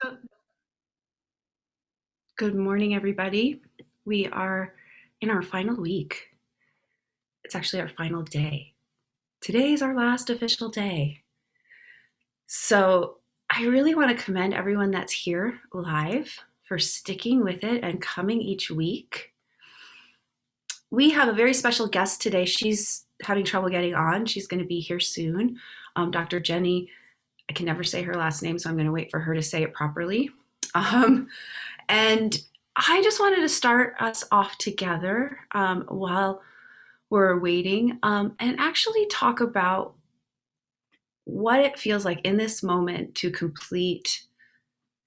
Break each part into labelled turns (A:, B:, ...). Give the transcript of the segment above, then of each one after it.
A: Oh, good morning, everybody. We are in our final week. It's actually our final day. Today is our last official day. So I really want to commend everyone that's here live for sticking with it and coming each week. We have a very special guest today. She's having trouble getting on. She's going to be here soon. Dr. Jenny, I can never say her last name, so I'm going to wait for her to say it properly. And I just wanted to start us off together while we're waiting and actually talk about what it feels like in this moment to complete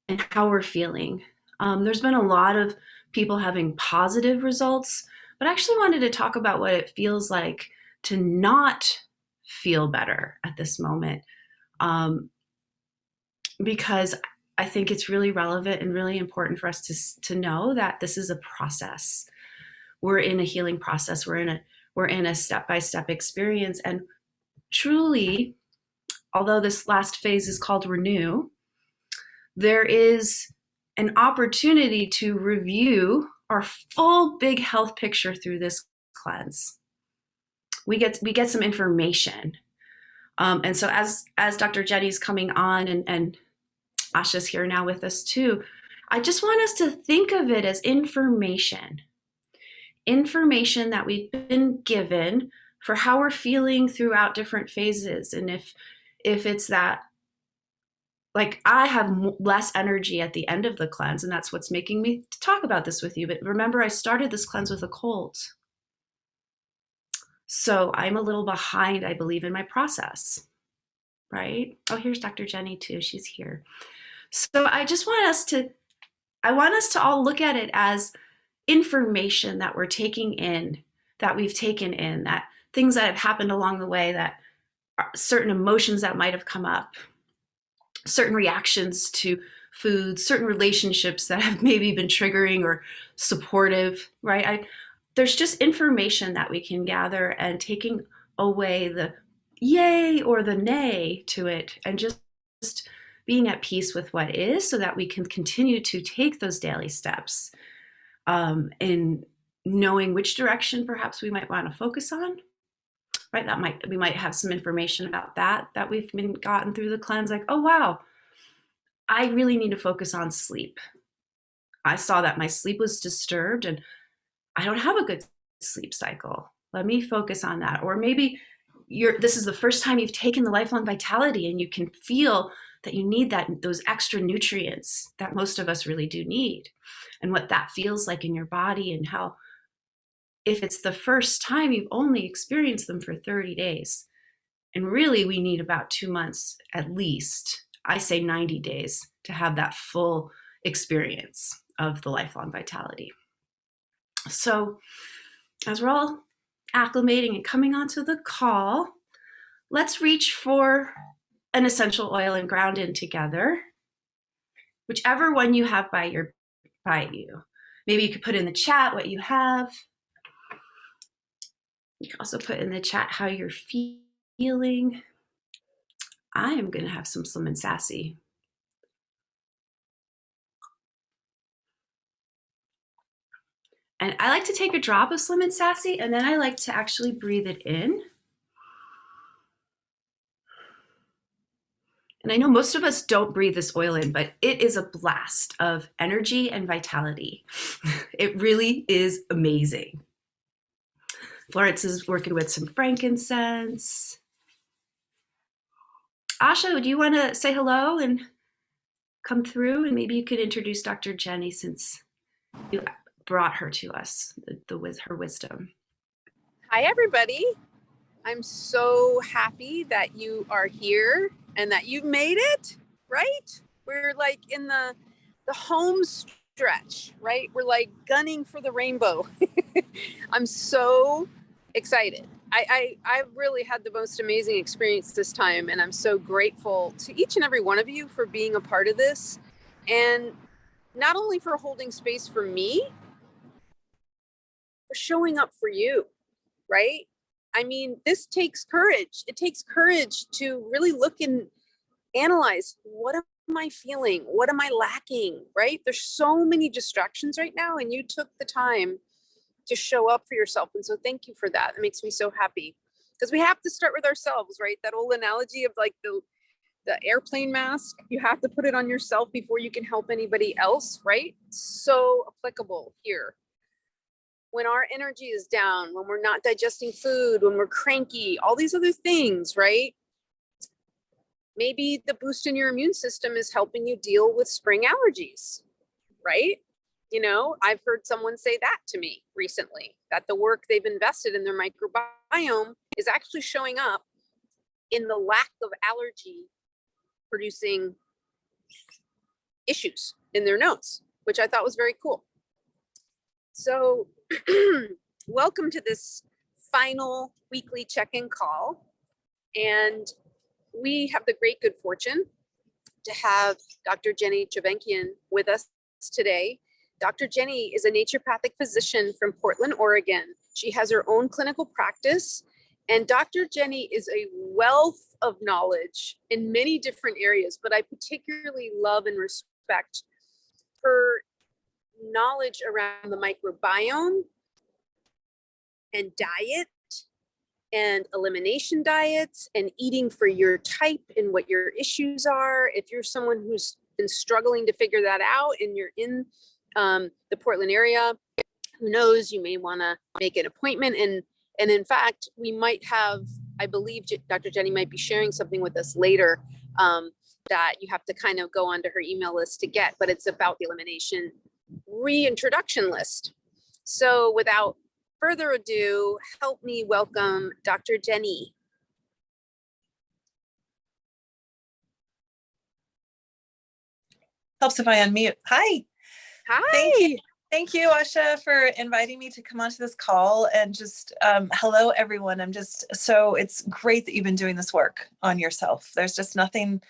A: and how we're feeling. There's been a lot of people having positive results, but I actually wanted to talk about what it feels like to not feel better at this moment. Um, because I think it's really relevant and really important for us to know that this is a process. We're in a healing process. We're in a step-by-step experience. And truly, although this last phase is called renew, there is an opportunity to review our full big health picture through this cleanse. We get some information. And so as Dr. Jenny's coming on and Asha's here now with us too, I just want us to think of it as information that we've been given for how we're feeling throughout different phases. And if it's that, like, I have less energy at the end of the cleanse, and that's what's making me talk about this with you. But remember, I started this cleanse with a cold. So I'm a little behind, I believe, in my process, right? Oh, here's Dr. Jenny too. She's here. So I want us to all look at it as information that we're taking in, that we've taken in, that things that have happened along the way, that are certain emotions that might have come up, certain reactions to food, certain relationships that have maybe been triggering or supportive, right? There's just information that we can gather, and taking away the yay or the nay to it, and just being at peace with what is, so that we can continue to take those daily steps in knowing which direction perhaps we might want to focus on, right? We might have some information about that we've been gotten through the cleanse, like, oh wow, I really need to focus on sleep. I saw that my sleep was disturbed and I don't have a good sleep cycle. Let me focus on that. Or maybe this is the first time you've taken the lifelong vitality and you can feel that you need those extra nutrients that most of us really do need, and what that feels like in your body, and how, if it's the first time, you've only experienced them for 30 days. And really, we need about 2 months at least. I say 90 days to have that full experience of the lifelong vitality. So as we're all acclimating and coming onto the call, let's reach for an essential oil and ground in together, whichever one you have by you. Maybe you could put in the chat what you have. You can also put in the chat how you're feeling. I am going to have some Slim and Sassy. And I like to take a drop of Slim and Sassy, and then I like to actually breathe it in. And I know most of us don't breathe this oil in, but it is a blast of energy and vitality. It really is amazing. Florence is working with some frankincense. Asha, do you want to say hello and come through? And maybe you could introduce Dr. Jenny, since you brought her to us with her wisdom.
B: Hi, everybody. I'm so happy that you are here and that you've made it, right? We're like in the home stretch, right? We're like gunning for the rainbow. I'm so excited. I really had the most amazing experience this time, and I'm so grateful to each and every one of you for being a part of this, and not only for holding space for me, for showing up for you, right? I mean, this takes courage. It takes courage to really look and analyze, what am am I feeling? What am I lacking? Right? There's so many distractions right now, and you took the time to show up for yourself. And so thank you for that. It makes me so happy, because we have to start with ourselves, right? That old analogy of like the airplane mask, you have to put it on yourself before you can help anybody else, right? So applicable here. When our energy is down, when we're not digesting food, when we're cranky, all these other things, right? Maybe the boost in your immune system is helping you deal with spring allergies, right? You know, I've heard someone say that to me recently, that the work they've invested in their microbiome is actually showing up in the lack of allergy producing issues in their nose, which I thought was very cool. So welcome to this final weekly check-in call. And we have the great good fortune to have Dr. Jenny Trevenkian with us today. Dr. Jenny is a naturopathic physician from Portland, Oregon. She has her own clinical practice, and Dr. Jenny is a wealth of knowledge in many different areas, but I particularly love and respect her knowledge around the microbiome and diet and elimination diets and eating for your type and what your issues are. If you're someone who's been struggling to figure that out and you're in the Portland area, who knows, you may want to make an appointment. And in fact, we might have, I believe Dr. Jenny might be sharing something with us later that you have to kind of go onto her email list to get, but it's about the elimination reintroduction list. So without further ado, help me welcome Dr. Jenny.
C: Helps if I unmute. Hi.
B: Hi.
C: Thank you, Asha, for inviting me to come onto this call. And just hello, everyone. It's great that you've been doing this work on yourself. There's just nothing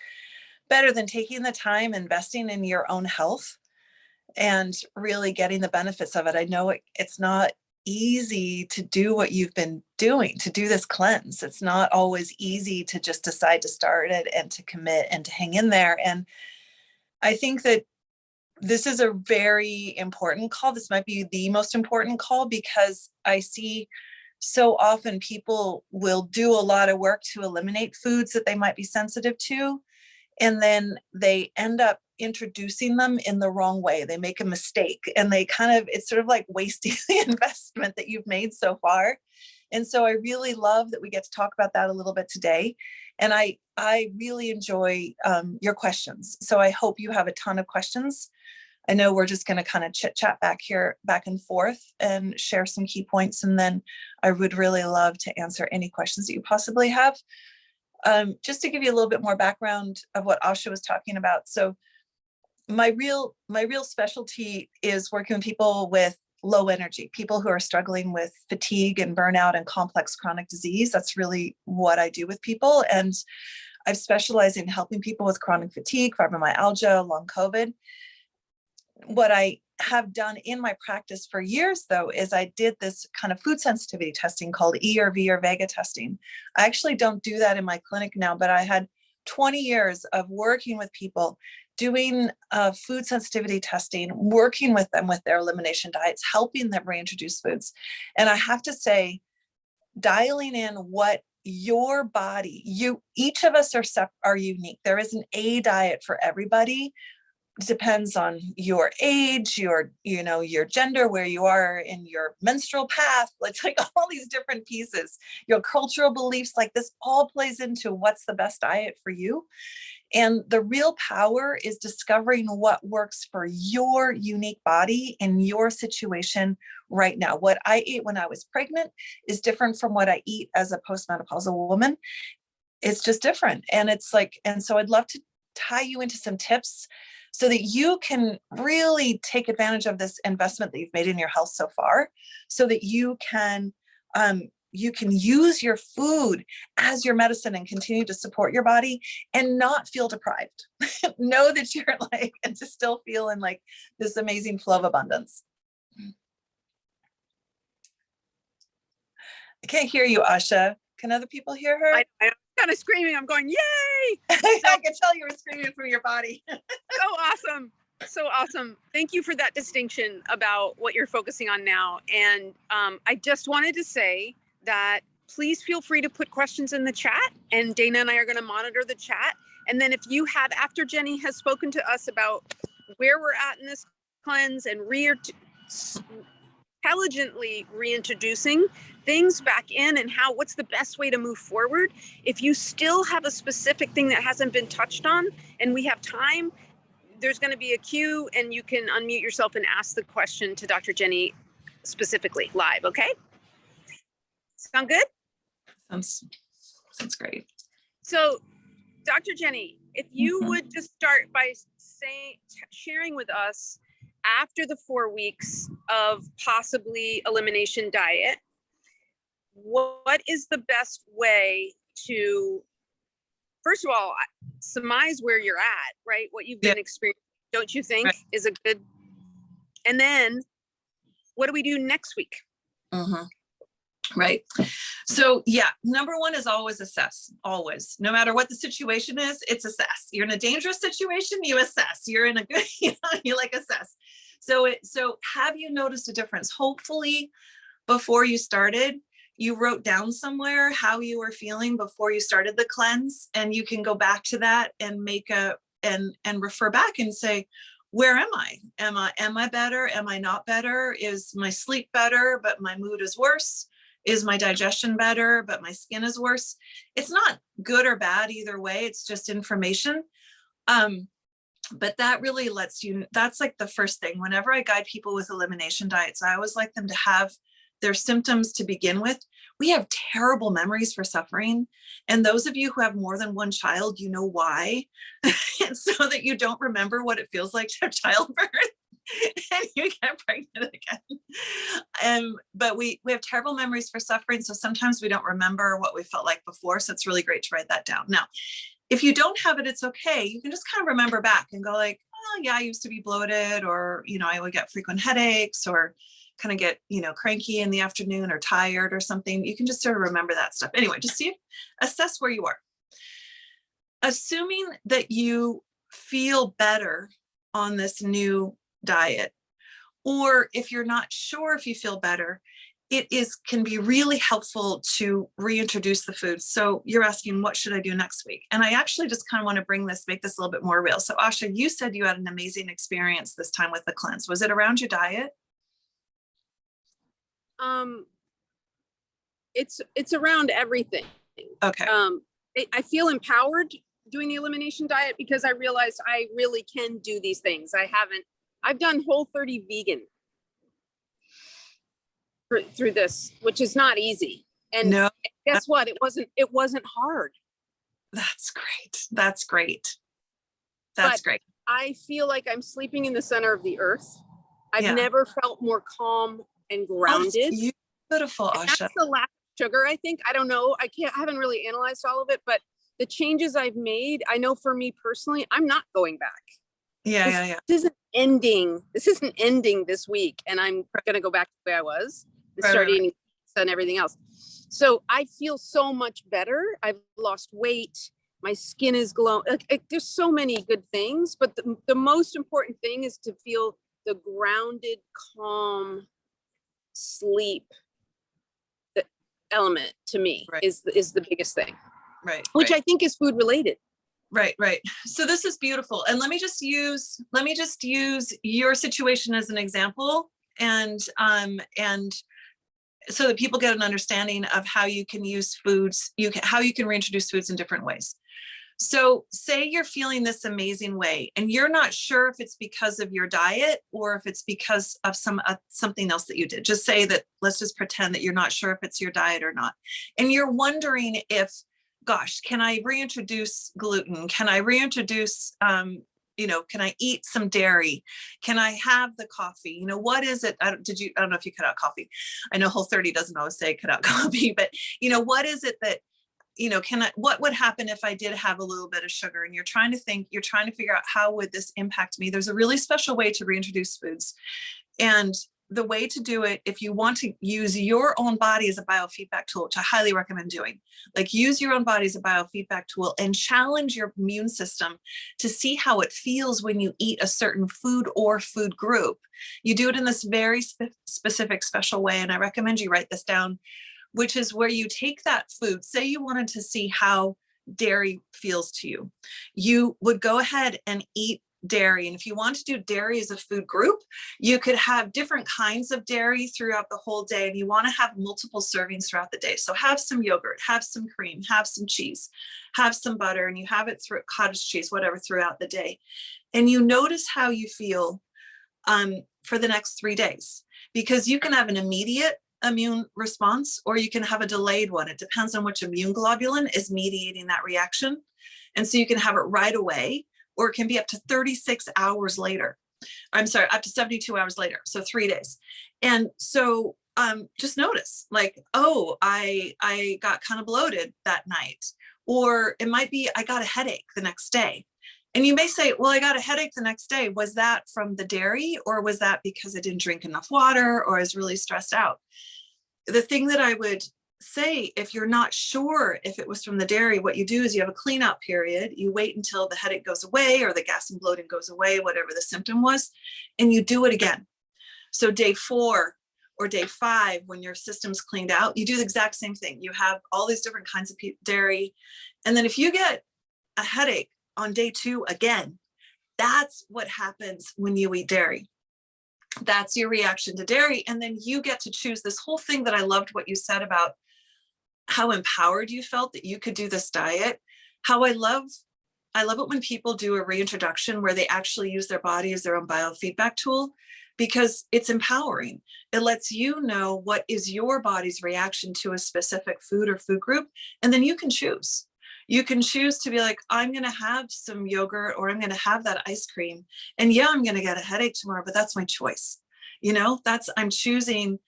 C: better than taking the time, investing in your own health, and really getting the benefits of it. I know it's not easy to do what you've been doing, to do this cleanse. It's not always easy to just decide to start it and to commit and to hang in there. And I think that this is a very important call. This might be the most important call, because I see so often people will do a lot of work to eliminate foods that they might be sensitive to, and then they end up introducing them in the wrong way. They make a mistake, and it's sort of like wasting the investment that you've made so far. And so I really love that we get to talk about that a little bit today. And I really enjoy your questions. So I hope you have a ton of questions. I know we're just going to kind of chit chat back and forth and share some key points. And then I would really love to answer any questions that you possibly have. Just to give you a little bit more background of what Asha was talking about. So my real specialty is working with people with low energy, people who are struggling with fatigue and burnout and complex chronic disease. That's really what I do with people. And I've specialized in helping people with chronic fatigue, fibromyalgia, long COVID. What I have done in my practice for years, though, is I did this kind of food sensitivity testing called ERV or Vega testing. I actually don't do that in my clinic now, but I had 20 years of working with people doing food sensitivity testing, working with them with their elimination diets, helping them reintroduce foods. And I have to say, dialing in what your body, each of us are unique. There isn't a diet for everybody. It depends on your age, your gender, where you are in your menstrual path. It's like all these different pieces, your cultural beliefs, like this all plays into what's the best diet for you. And the real power is discovering what works for your unique body in your situation right now. What I ate when I was pregnant is different from what I eat as a postmenopausal woman. It's just different. And so I'd love to tie you into some tips so that you can really take advantage of this investment that you've made in your health so far, so that you can use your food as your medicine and continue to support your body and not feel deprived. Know that you're and to still feel in this amazing flow of abundance. I can't hear you, Asha. Can other people hear her?
B: I don't kind of screaming. I'm going, yay!
C: I can tell you were screaming from your body.
B: So awesome. So awesome. Thank you for that distinction about what you're focusing on now. And I just wanted to say that please feel free to put questions in the chat, and Dana and I are going to monitor the chat. And then if you have, after Jenny has spoken to us about where we're at in this cleanse and intelligently reintroducing things back in and what's the best way to move forward. If you still have a specific thing that hasn't been touched on and we have time, there's going to be a queue and you can unmute yourself and ask the question to Dr. Jenny specifically live. Okay. Sound good?
C: Sounds great.
B: So Dr. Jenny, if you would just start by sharing with us after the 4 weeks of possibly elimination diet, what is the best way to, first of all, surmise where you're at, right? What you've been experiencing, don't you think is a good, and then what do we do next week?
C: Right. So yeah, number one is always assess, always, no matter what the situation is, it's assess. You're in a dangerous situation, you assess. You're in a good, you like assess. So have you noticed a difference? Hopefully before you started, you wrote down somewhere how you were feeling before you started the cleanse, and you can go back to that and make and refer back and say, where am I? Am I better? Am I not better? Is my sleep better, but my mood is worse? Is my digestion better, but my skin is worse? It's not good or bad either way. It's just information. But that really lets you, that's like the first thing. Whenever I guide people with elimination diets, I always like them to have their symptoms to begin with. We have terrible memories for suffering. And those of you who have more than one child, you know why. And so that you don't remember what it feels like to have childbirth and you get pregnant again. But we have terrible memories for suffering. So sometimes we don't remember what we felt like before. So it's really great to write that down. Now, if you don't have it, it's okay. You can just kind of remember back and go like, oh yeah, I used to be bloated, or, I would get frequent headaches, or kind of get, cranky in the afternoon or tired or something. You can just sort of remember that stuff. Anyway, just assess where you are. Assuming that you feel better on this new diet, or if you're not sure if you feel better, can be really helpful to reintroduce the food. So you're asking, what should I do next week? And I actually just kind of want to make this a little bit more real. So Asha, you said you had an amazing experience this time with the cleanse. Was it around your diet?
B: It's around everything.
C: Okay.
B: I feel empowered doing the elimination diet because I realized I really can do these things. I've done Whole30 vegan through this, which is not easy. And
C: no,
B: guess what? It wasn't hard.
C: That's great. That's great. That's great.
B: I feel like I'm sleeping in the center of the earth. I've never felt more calm and grounded.
C: Oh, beautiful, Asha.
B: That's the lack of sugar, I think. I don't know. I haven't really analyzed all of it, but the changes I've made, I know for me personally, I'm not going back.
C: Yeah.
B: This isn't ending this week, and I'm gonna go back to the way I was and start eating pizza and everything else. So I feel so much better. I've lost weight. My skin is glowing. There's so many good things, but the most important thing is to feel the grounded, calm sleep element to me is the biggest thing.
C: Right.
B: Which I think is food related.
C: Right. So this is beautiful. And let me just use your situation as an example, and so that people get an understanding of how you can use foods, how you can reintroduce foods in different ways. So say you're feeling this amazing way and you're not sure if it's because of your diet or if it's because of something else that you did. Just say that, let's just pretend that you're not sure if it's your diet or not. And you're wondering if, gosh, can I reintroduce gluten? Can I reintroduce, can I eat some dairy? Can I have the coffee? What is it? I don't know if you cut out coffee. I know Whole30 doesn't always say cut out coffee, but what is it that, what would happen if I did have a little bit of sugar? And you're trying to figure out how would this impact me? There's a really special way to reintroduce foods. And the way to do it, if you want to use your own body as a biofeedback tool, which I highly recommend doing, like use your own body as a biofeedback tool and challenge your immune system to see how it feels when you eat a certain food or food group. You do it in this very specific, special way. And I recommend you write this down, which is where you take that food. Say you wanted to see how dairy feels to you. You would go ahead and eat dairy. And if you want to do dairy as a food group, you could have different kinds of dairy throughout the whole day. And you want to have multiple servings throughout the day. So have some yogurt, have some cream, have some cheese, have some butter, and you have it through cottage cheese, whatever, throughout the day. And you notice how you feel for the next 3 days, because you can have an immediate immune response or you can have a delayed one. It depends on which immune globulin is mediating that reaction. And so you can have it right away, or it can be up to 36 hours later. I'm sorry, up to 72 hours later. So 3 days. And so just notice like, oh, I got kind of bloated that night, or it might be, I got a headache the next day. And you may say, well, I got a headache the next day. Was that from the dairy, or was that because I didn't drink enough water, or I was really stressed out? The thing that I would say, if you're not sure if it was from the dairy, what you do is you have a clean out period. You wait until the headache goes away or the gas and bloating goes away, whatever the symptom was, and you do it again. So day 4 or day 5, when your system's cleaned out, you do the exact same thing. You have all these different kinds of dairy. And then if you get a headache on day 2 again, that's what happens when you eat dairy. That's your reaction to dairy. And then you get to choose this whole thing that I loved what you said about how empowered you felt that you could do this diet. How I love it when people do a reintroduction where they actually use their body as their own biofeedback tool, because it's empowering. It lets you know what is your body's reaction to a specific food or food group. And then you can choose. You can choose to be like, I'm going to have some yogurt, or I'm going to have that ice cream. And yeah, I'm going to get a headache tomorrow, but that's my choice. You know, I'm choosing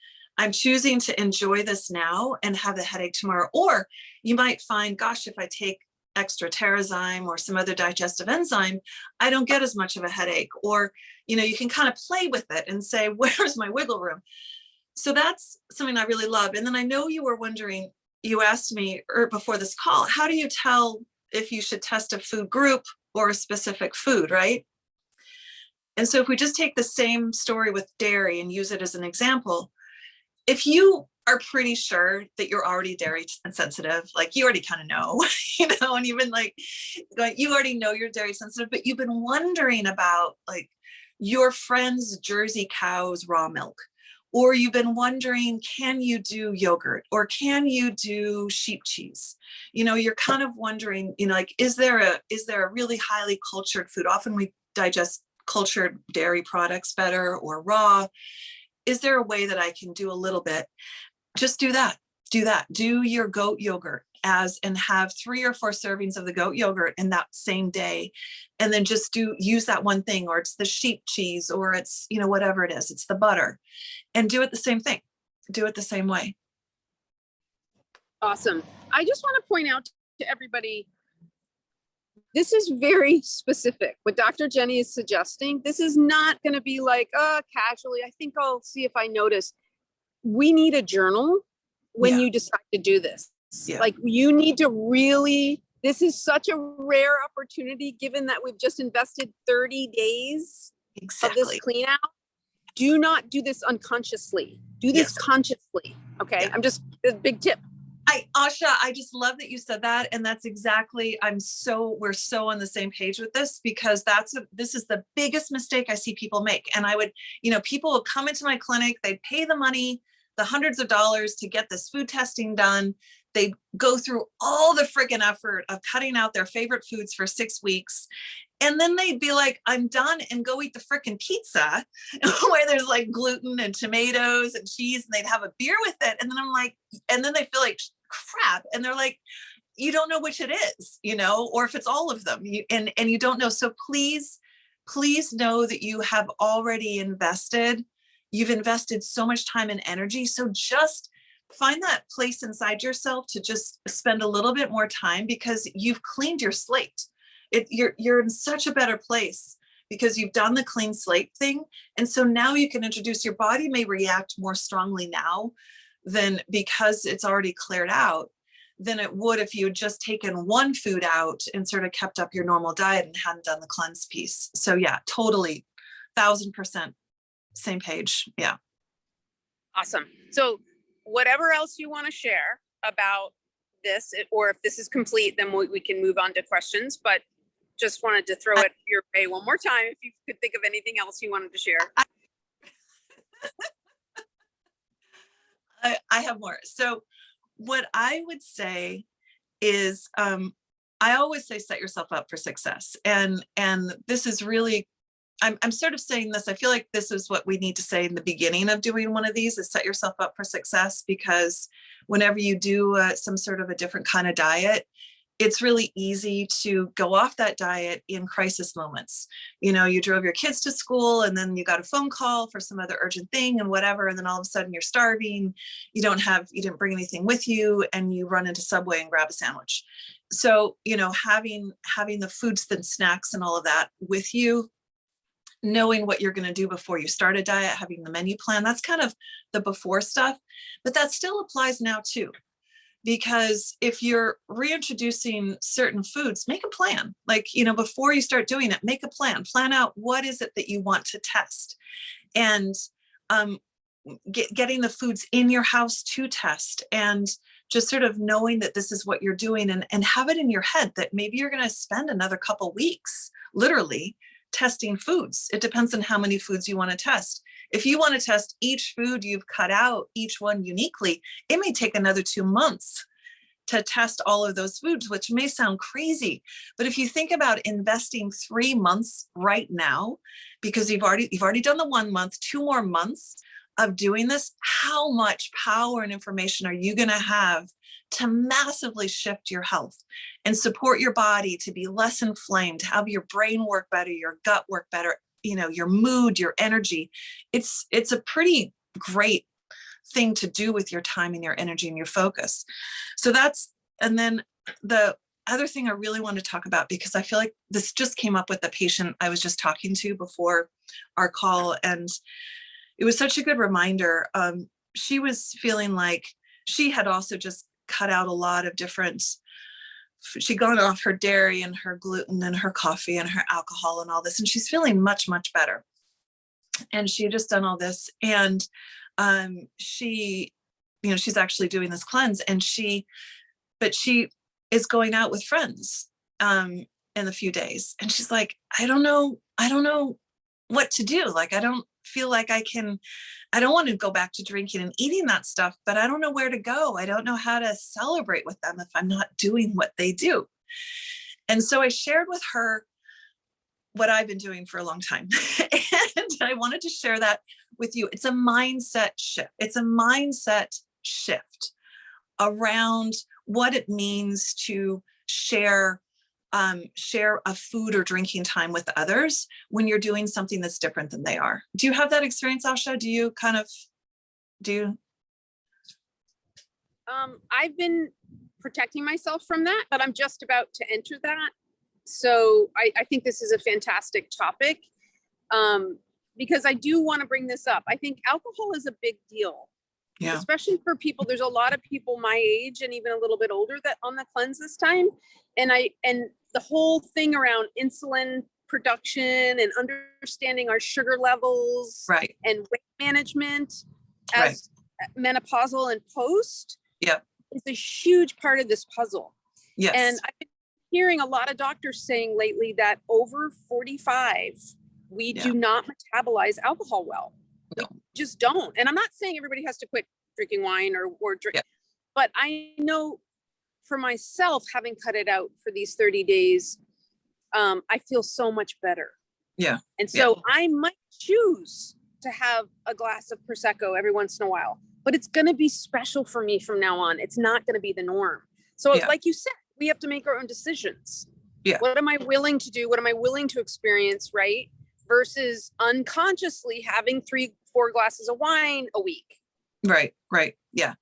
C: to enjoy this now and have the headache tomorrow. Or you might find, gosh, if I take extra Terrazyme or some other digestive enzyme, I don't get as much of a headache. Or, you know, you can kind of play with it and say, where's my wiggle room? So that's something I really love. And then I know you were wondering, you asked me before this call, how do you tell if you should test a food group or a specific food, right? And so if we just take the same story with dairy and use it as an example, if you are pretty sure that you're already dairy sensitive, like you already kind of know, you know, and you've been like, you already know you're dairy sensitive, but you've been wondering about like your friend's Jersey cow's raw milk, or you've been wondering, can you do yogurt, or can you do sheep cheese? You know, you're kind of wondering, you know, like, is there a really highly cultured food? Often we digest cultured dairy products better, or raw. Is there a way that I can do a little bit? Just do that. Do your goat yogurt and have 3 or 4 servings of the goat yogurt in that same day. And then just use that one thing, or it's the sheep cheese, or it's, you know, whatever it is, it's the butter, and do it the same thing. Do it the same way.
B: Awesome. I just want to point out to everybody, this is very specific. What Dr. Jenny is suggesting, this is not going to be like, casually, I think I'll see if I notice. We need a journal when you decide to do this. Yeah. Like, you need to really, this is such a rare opportunity, given that we've just invested 30 days of this clean out. Do not do this unconsciously. Do this consciously. Okay. Yeah. A big tip.
C: Asha, I just love that you said that. And that's exactly, we're so on the same page with this, because this is the biggest mistake I see people make. And people will come into my clinic, they'd pay the money, the hundreds of dollars to get this food testing done. They go through all the freaking effort of cutting out their favorite foods for 6 weeks. And then they'd be like, I'm done, and go eat the freaking pizza where there's like gluten and tomatoes and cheese, and they'd have a beer with it. And then I'm like, and then they feel like crap. And they're like, you don't know which it is, you know, or if it's all of them, and you don't know. So please know that you have already invested. You've invested so much time and energy. So just find that place inside yourself to just spend a little bit more time, because you've cleaned your slate. You're in such a better place because you've done the clean slate thing. And so now you can introduce, your body may react more strongly now than, because it's already cleared out, than it would if you had just taken one food out and sort of kept up your normal diet and hadn't done the cleanse piece. So yeah, totally, 1000% same page. Yeah.
B: Awesome. So whatever else you want to share about this, or if this is complete, then we can move on to questions, but just wanted to throw it your way one more time. If you could think of anything else you wanted to share.
C: I have more. So what I would say is, I always say, set yourself up for success. And this is really, I'm sort of saying this, I feel like this is what we need to say in the beginning of doing one of these, is set yourself up for success, because whenever you do some sort of a different kind of diet, it's really easy to go off that diet in crisis moments. You know, you drove your kids to school and then you got a phone call for some other urgent thing and whatever. And then all of a sudden you're starving. You didn't bring anything with you, and you run into Subway and grab a sandwich. So, you know, having the foods and snacks and all of that with you, knowing what you're going to do before you start a diet, having the menu plan, that's kind of the before stuff, but that still applies now too. Because if you're reintroducing certain foods, make a plan. Like, you know, before you start doing it, make a plan out what is it that you want to test, and getting the foods in your house to test, and just sort of knowing that this is what you're doing, and have it in your head that maybe you're going to spend another couple weeks literally testing foods. It depends on how many foods you want to test. If you want to test each food you've cut out, each one uniquely, it may take another 2 months to test all of those foods, which may sound crazy. But if you think about investing 3 months right now, because you've already done the 1 month, 2 more months of doing this, how much power and information are you going to have to massively shift your health and support your body to be less inflamed, have your brain work better, your gut work better, you know, your mood, your energy. It's a pretty great thing to do with your time and your energy and your focus. So and then the other thing I really want to talk about, because I feel like this just came up with the patient I was just talking to before our call, and it was such a good reminder. She was feeling like she had also just cut out a lot of different, she'd gone off her dairy and her gluten and her coffee and her alcohol and all this, and she's feeling much, much better. And she had just done all this, and she, you know, she's actually doing this cleanse, and she is going out with friends in a few days, and she's like, I don't know what to do. Like, I don't feel like I don't want to go back to drinking and eating that stuff, but I don't know where to go. I don't know how to celebrate with them if I'm not doing what they do. And so I shared with her what I've been doing for a long time. And I wanted to share that with you. It's a mindset shift. It's a mindset shift around what it means to share a food or drinking time with others when you're doing something that's different than they are. Do you have that experience, Asha? Do you kind of do?
B: I've been protecting myself from that, but I'm just about to enter that. So I think this is a fantastic topic, because I do want to bring this up. I think alcohol is a big deal. Yeah. Especially for people, there's a lot of people my age and even a little bit older that on the cleanse this time. And the whole thing around insulin production and understanding our sugar levels, right, and weight management as menopausal and post, is a huge part of this puzzle. Yes. And I've been hearing a lot of doctors saying lately that over 45, we do not metabolize alcohol well. No. We just don't. And I'm not saying everybody has to quit drinking wine or drink, but I know for myself, having cut it out for these 30 days, I feel so much better. Yeah. And so I might choose to have a glass of Prosecco every once in a while, but it's going to be special for me from now on. It's not going to be the norm. So like you said, we have to make our own decisions. Yeah. What am I willing to do? What am I willing to experience? Right. Versus unconsciously having 3-4 glasses of wine a week. Right. Yeah.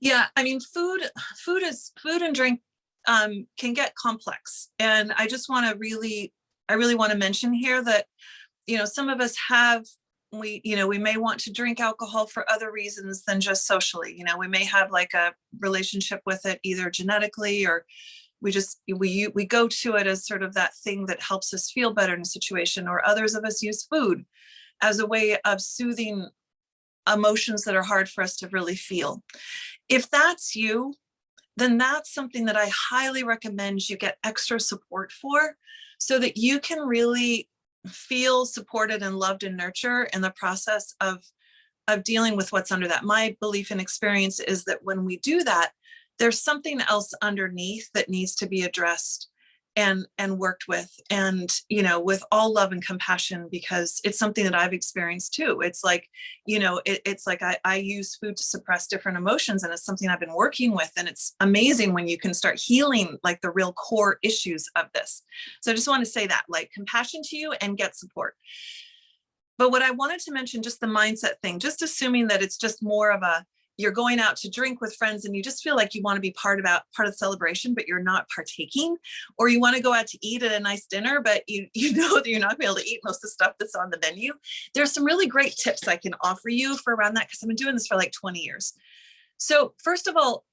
B: Yeah. I mean, food and drink can get complex. And I just want to really
C: I really want to mention here that, some of us we may want to drink alcohol for other reasons than just socially. We may have like a relationship with it, either genetically, or we go to it as sort of that thing that helps us feel better in a situation, or others of us use food as a way of soothing emotions that are hard for us to really feel. If that's you, then that's something that I highly recommend you get extra support for, so that you can really feel supported and loved and nurtured in the process of dealing with what's under that. My belief and experience is that when we do that, there's something else underneath that needs to be addressed and worked with, and with all love and compassion, because it's something that I've experienced too. It's like, it's like I use food to suppress different emotions, and it's something I've been working with, and it's amazing when you can start healing like the real core issues of this. So I just want to say that, like, compassion to you and get support. But what I wanted to mention, just the mindset thing, just assuming that it's just more of you're going out to drink with friends and you just feel like you want to be part of the celebration, but you're not partaking, or you want to go out to eat at a nice dinner, but you know that you're not going to be able to eat most of the stuff that's on the menu. There's some really great tips I can offer you for around that, because I've been doing this for like 20 years. So first of all,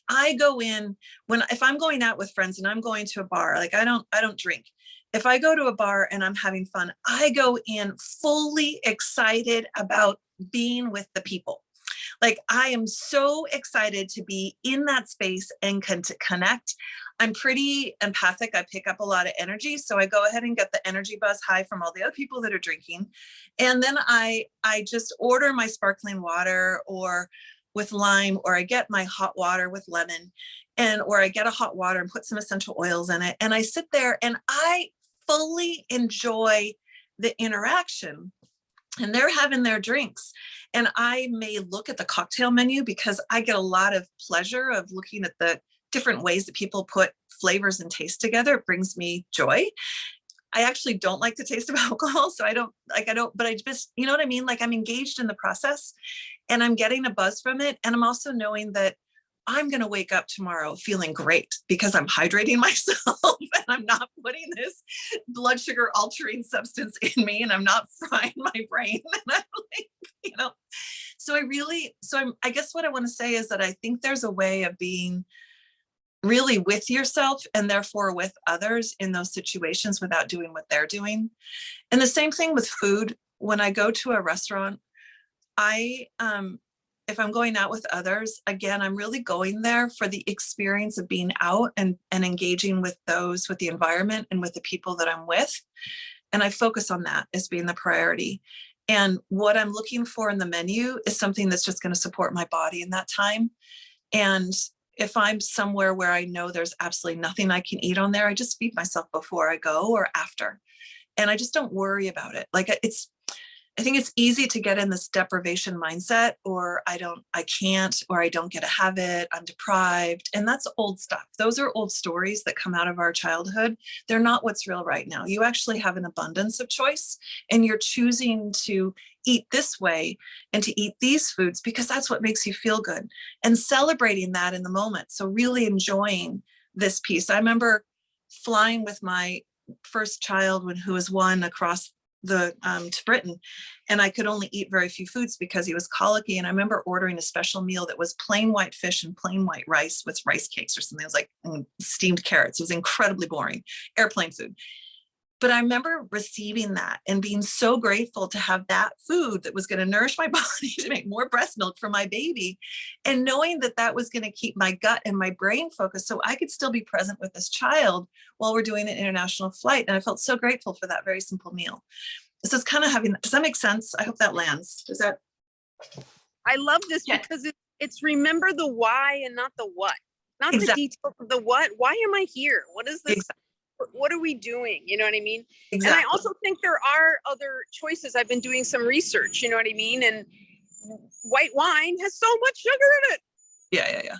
C: I go in if I'm going out with friends and I'm going to a bar, like I don't drink. If I go to a bar and I'm having fun, I go in fully excited about being with the people. Like, I am so excited to be in that space and to connect. I'm pretty empathic. I pick up a lot of energy. So I go ahead and get the energy buzz high from all the other people that are drinking. And then I just order my sparkling water or with lime, or I get my hot water with lemon, or I get a hot water and put some essential oils in it. And I sit there and I fully enjoy the interaction. And they're having their drinks. And I may look at the cocktail menu, because I get a lot of pleasure of looking at the different ways that people put flavors and taste together. It brings me joy. I actually don't like the taste of alcohol. So but I just, you know what I mean? Like, I'm engaged in the process and I'm getting a buzz from it. And I'm also knowing that I'm going to wake up tomorrow feeling great, because I'm hydrating myself and I'm not putting this blood sugar altering substance in me, and I'm not frying my brain. And I'm like, I guess what I want to say is that I think there's a way of being really with yourself and therefore with others in those situations without doing what they're doing. And the same thing with food. When I go to a restaurant, if I'm going out with others, again, I'm really going there for the experience of being out and engaging with the environment and with the people that I'm with. And I focus on that as being the priority. And what I'm looking for in the menu is something that's just going to support my body in that time. And if I'm somewhere where I know there's absolutely nothing I can eat on there, I just feed myself before I go or after. And I just don't worry about it. Like, I think it's easy to get in this deprivation mindset, or I can't, or I don't get to have it, I'm deprived. And that's old stuff. Those are old stories that come out of our childhood. They're not what's real right now. You actually have an abundance of choice, and you're choosing to eat this way and to eat these foods because that's what makes you feel good, and celebrating that in the moment. So really enjoying this piece. I remember flying with my first child who was 1 across to Britain, and I could only eat very few foods because he was colicky. And I remember ordering a special meal that was plain white fish and plain white rice with rice cakes or something. It was like steamed carrots. It was incredibly boring, airplane food. But I remember receiving that and being so grateful to have that food that was going to nourish my body to make more breast milk for my baby, and knowing that that was going to keep my gut and my brain focused so I could still be present with this child while we're doing an international flight. And I felt so grateful for that very simple meal. So it's kind of does that make sense? I hope that lands. Does that?
B: I love this
A: Yeah.
B: because it's remember the why and not the what, not
C: Exactly.
B: the details of the what. Why am I here? What is this?
C: Exactly.
B: What are we doing? You know what I mean?
C: Exactly.
B: And I also think there are other choices. I've been doing some research, you know what I mean? And white wine has so much sugar in it.
C: Yeah.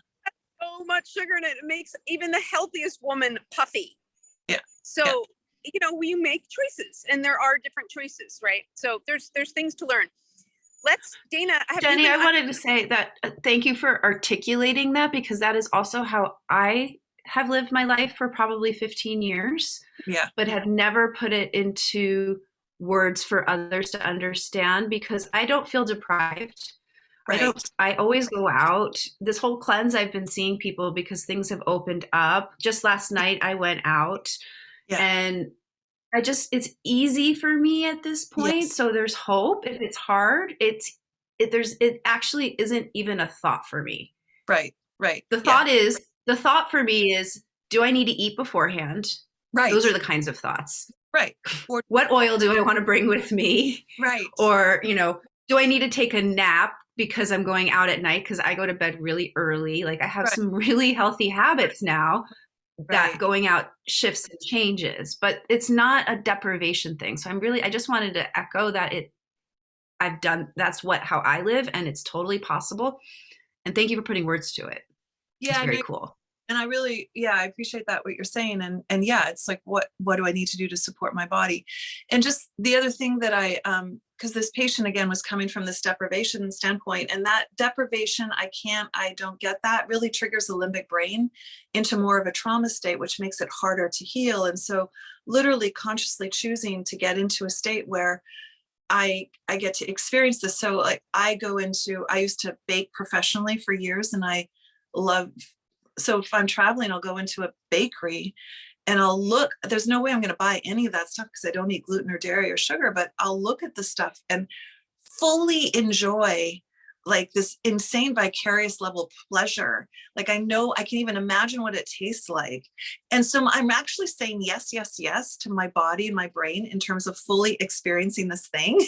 B: So much sugar in it. It makes even the healthiest woman puffy.
C: Yeah.
B: So, we make choices, and there are different choices, right? So there's things to learn. Dana,
A: Jenny, I wanted to say that thank you for articulating that, because that is also how I have lived my life for probably 15 years,
C: Yeah.
A: but have never put it into words for others to understand because I don't feel deprived.
C: Right.
A: I always go out. This whole cleanse, I've been seeing people because things have opened up. Just last night, I went out
C: Yeah.
A: and it's easy for me at this point.
C: Yes.
A: So there's hope. If it's hard, it actually isn't even a thought for me.
C: Right. Right.
A: The thought for me is, do I need to eat beforehand?
C: Right.
A: Those are the kinds of thoughts.
C: Right. Or
A: What oil do I want to bring with me?
C: right.
A: Or, do I need to take a nap because I'm going out at night because I go to bed really early? Like I have
C: Right.
A: some really healthy habits now that
C: Right.
A: going out shifts and changes, but it's not a deprivation thing. So I just wanted to echo that that's how I live and it's totally possible. And thank you for putting words to it.
C: Yeah.
A: It's very cool.
C: And I really, I appreciate that, what you're saying. And yeah, it's like, what do I need to do to support my body? And just the other thing that because this patient again was coming from this deprivation standpoint, and that deprivation, I don't get that, really triggers the limbic brain into more of a trauma state, which makes it harder to heal. And so literally consciously choosing to get into a state where I get to experience this. So like I used to bake professionally for years, and I love, so if I'm traveling, I'll go into a bakery and I'll look, there's no way I'm going to buy any of that stuff because I don't eat gluten or dairy or sugar, but I'll look at the stuff and fully enjoy like this insane vicarious level of pleasure. Like I know I can even imagine what it tastes like. And so I'm actually saying yes, yes, yes to my body and my brain in terms of fully experiencing this thing,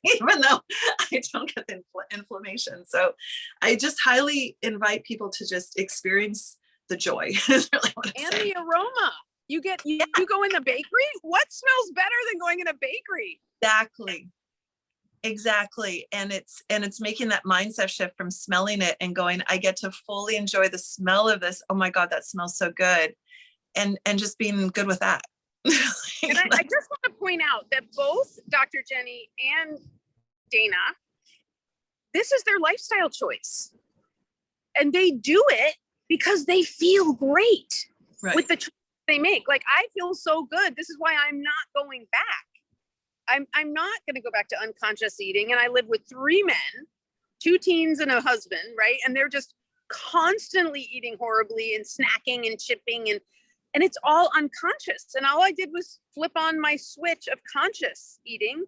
C: even though I don't get the inflammation. So I just highly invite people to just experience the joy. Is really what I'm
B: And
C: saying.
B: the aroma. You go in the bakery. What smells better than going in a bakery?
C: Exactly. And it's making that mindset shift from smelling it and going, I get to fully enjoy the smell of this. Oh my God, that smells so good. And just being good with that.
B: And I just want to point out that both Dr. Jenny and Dana, this is their lifestyle choice. And they do it because they feel great with the choice they make. Like, I feel so good. This is why I'm not going back. I'm not going to go back to unconscious eating. And I live with 3 men, 2 teens and a husband, right? And they're just constantly eating horribly and snacking and chipping and it's all unconscious. And all I did was flip on my switch of conscious eating.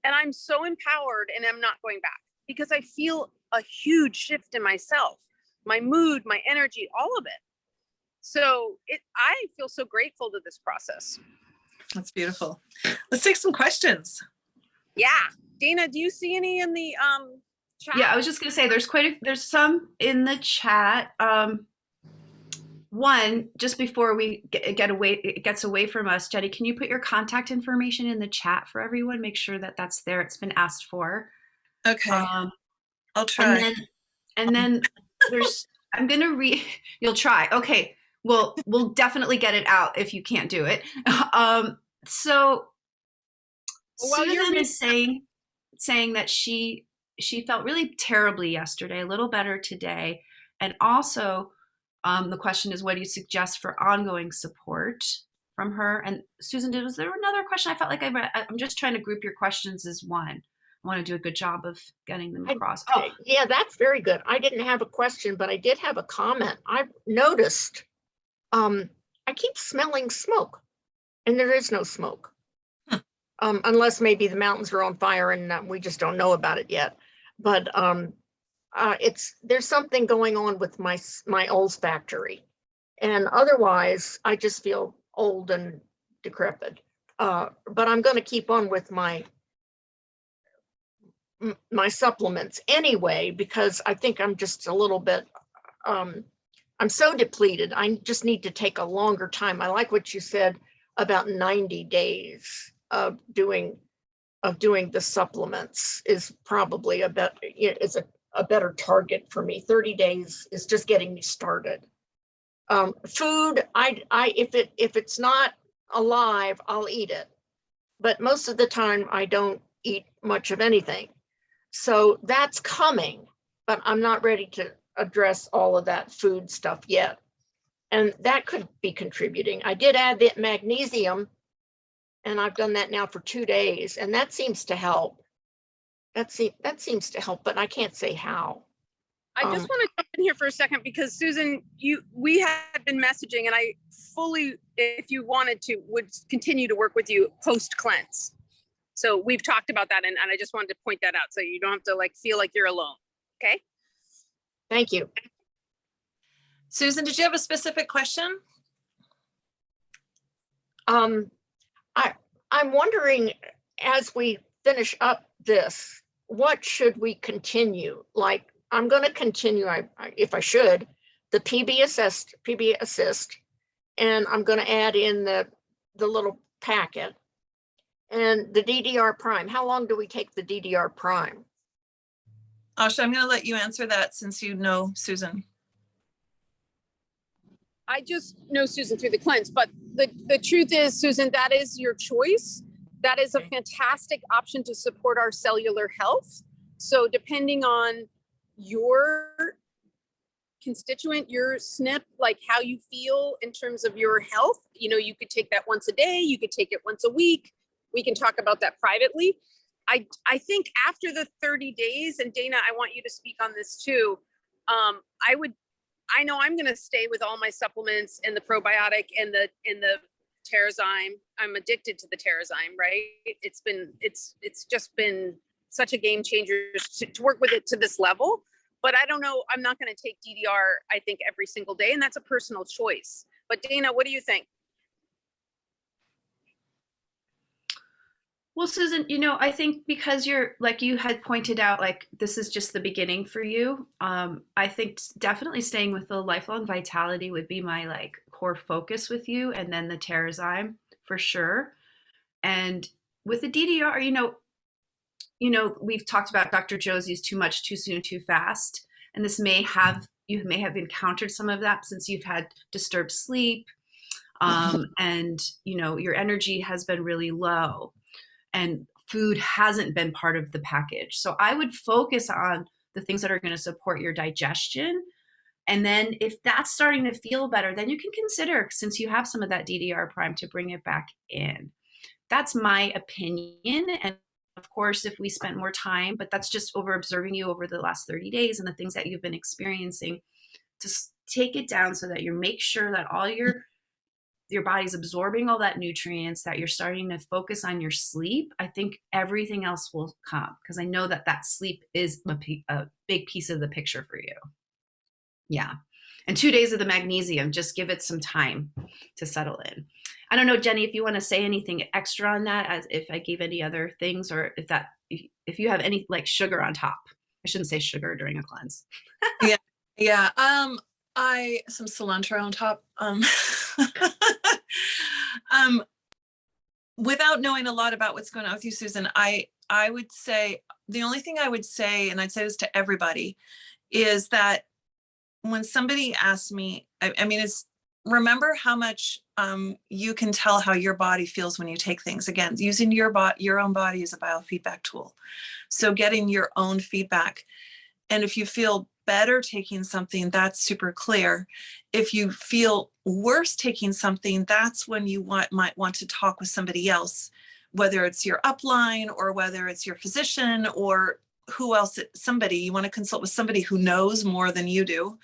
B: And I'm so empowered and I'm not going back because I feel a huge shift in myself, my mood, my energy, all of it. So I feel so grateful to this process.
C: That's beautiful. Let's take some questions.
B: Yeah. Dana, do you see any in the chat?
A: Yeah, I was just going to say there's some in the chat. One, just before we it gets away from us, Jenny, can you put your contact information in the chat for everyone? Make sure that that's there. It's been asked for.
C: Okay. I'll try.
A: And then there's, I'm going to read, you'll try. Okay. Well, we'll definitely get it out if you can't do it. So Susan is saying that she felt really terribly yesterday, a little better today. And also the question is, what do you suggest for ongoing support from her? And Susan, was there another question? I felt like I'm just trying to group your questions as one. I want to do a good job of getting them across.
D: Yeah, that's very good. I didn't have a question, but I did have a comment. I've noticed I keep smelling smoke and there is no smoke. Unless maybe the mountains are on fire and we just don't know about it yet. But there's something going on with my olfactory, and otherwise I just feel old and decrepit. But I'm going to keep on with my supplements anyway, because I think I'm just a little bit I'm so depleted. I just need to take a longer time. I like what you said about 90 days of doing the supplements is probably a better target for me. 30 days is just getting me started. Food, if it's not alive, I'll eat it. But most of the time I don't eat much of anything. So that's coming, but I'm not ready to address all of that food stuff yet. And that could be contributing. I did add the magnesium, and I've done that now for 2 days, and that seems to help. That seems to help, but I can't say how.
B: I just want to jump in here for a second because Susan, we had been messaging, and I fully, if you wanted to, would continue to work with you post cleanse. So we've talked about that, and I just wanted to point that out so you don't have to like feel like you're alone. Okay.
D: Thank you.
C: Susan, did you have a specific question?
D: I'm wondering, as we finish up this, what should we continue? Like, I'm going to continue, if I should, the PB Assist, and I'm going to add in the little packet and the DDR Prime. How long do we take the DDR Prime?
C: Asha, I'm going to let you answer that since you know Susan.
B: I just know Susan through the cleanse, but the truth is, Susan, that is your choice. That is a fantastic option to support our cellular health. So depending on your constituent, your SNP, like how you feel in terms of your health, you could take that once a day, you could take it once a week. We can talk about that privately. I think after the 30 days, and Dana, I want you to speak on this too. I know I'm going to stay with all my supplements and the probiotic and the Terrazyme. I'm addicted to the Terrazyme, right? It's just been such a game changer to work with it to this level. But I don't know, I'm not going to take DDR, I think, every single day, and that's a personal choice. But Dana, what do you think?
A: Well, Susan, I think because you're, like you had pointed out, like this is just the beginning for you. I think definitely staying with the lifelong vitality would be my like core focus with you, and then the Terrazyme for sure. And with the DDR, we've talked about Dr. Josie's too much, too soon, too fast, and you may have encountered some of that since you've had disturbed sleep, and your energy has been really low. And food hasn't been part of the package. So I would focus on the things that are going to support your digestion. And then if that's starting to feel better, then you can consider, since you have some of that DDR Prime, to bring it back in. That's my opinion. And of course, if we spent more time, but that's just over observing you over the last 30 days and the things that you've been experiencing, to take it down so that you make sure that all your body's absorbing all that nutrients, that you're starting to focus on your sleep. I think everything else will come, because I know that sleep is a big piece of the picture for you. Yeah. And 2 days of the magnesium, just give it some time to settle in. I don't know, Jenny, if you want to say anything extra on that, as if I gave any other things, or if you have any like sugar on top. I shouldn't say sugar during a cleanse.
C: Yeah. Some cilantro on top. Without knowing a lot about what's going on with you, Susan, I would say the only thing I would say, and I'd say this to everybody, is that when somebody asks me, I mean, it's remember how much you can tell how your body feels when you take things. Again, using your own body as a biofeedback tool. So getting your own feedback. And if you feel better taking something, that's super clear. If you feel worse taking something, that's when you might want to talk with somebody else, whether it's your upline or whether it's your physician or who else, somebody, you want to consult with somebody who knows more than you do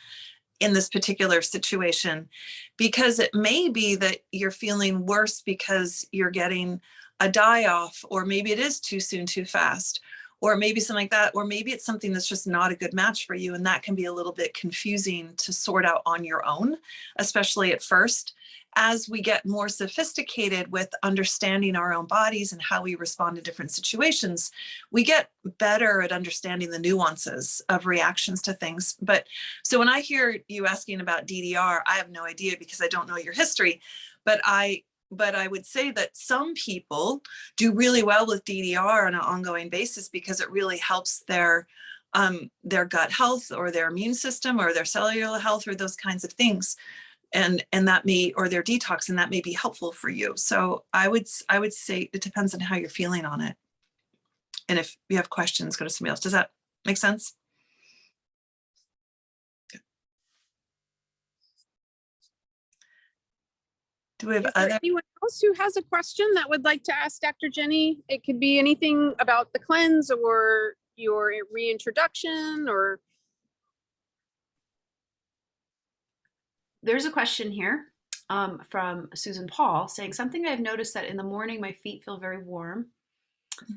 C: in this particular situation, because it may be that you're feeling worse because you're getting a die off, or maybe it is too soon, too fast, or maybe something like that, or maybe it's something that's just not a good match for you. And that can be a little bit confusing to sort out on your own, especially at first. As we get more sophisticated with understanding our own bodies and how we respond to different situations, we get better at understanding the nuances of reactions to things. But so when I hear you asking about DDR, I have no idea because I don't know your history, but I would say that some people do really well with DDR on an ongoing basis because it really helps their gut health or their immune system or their cellular health or those kinds of things. And that may, or their detox, and that may be helpful for you. So I would say it depends on how you're feeling on it. And if you have questions, go to somebody else. Does that make sense? Do we have
B: Is there
C: other?
B: anyone else who has a question that would like to ask Dr. Jenny? It could be anything about the cleanse or your reintroduction or.
A: There's a question here from Susan Paul saying, something I've noticed that in the morning my feet feel very warm,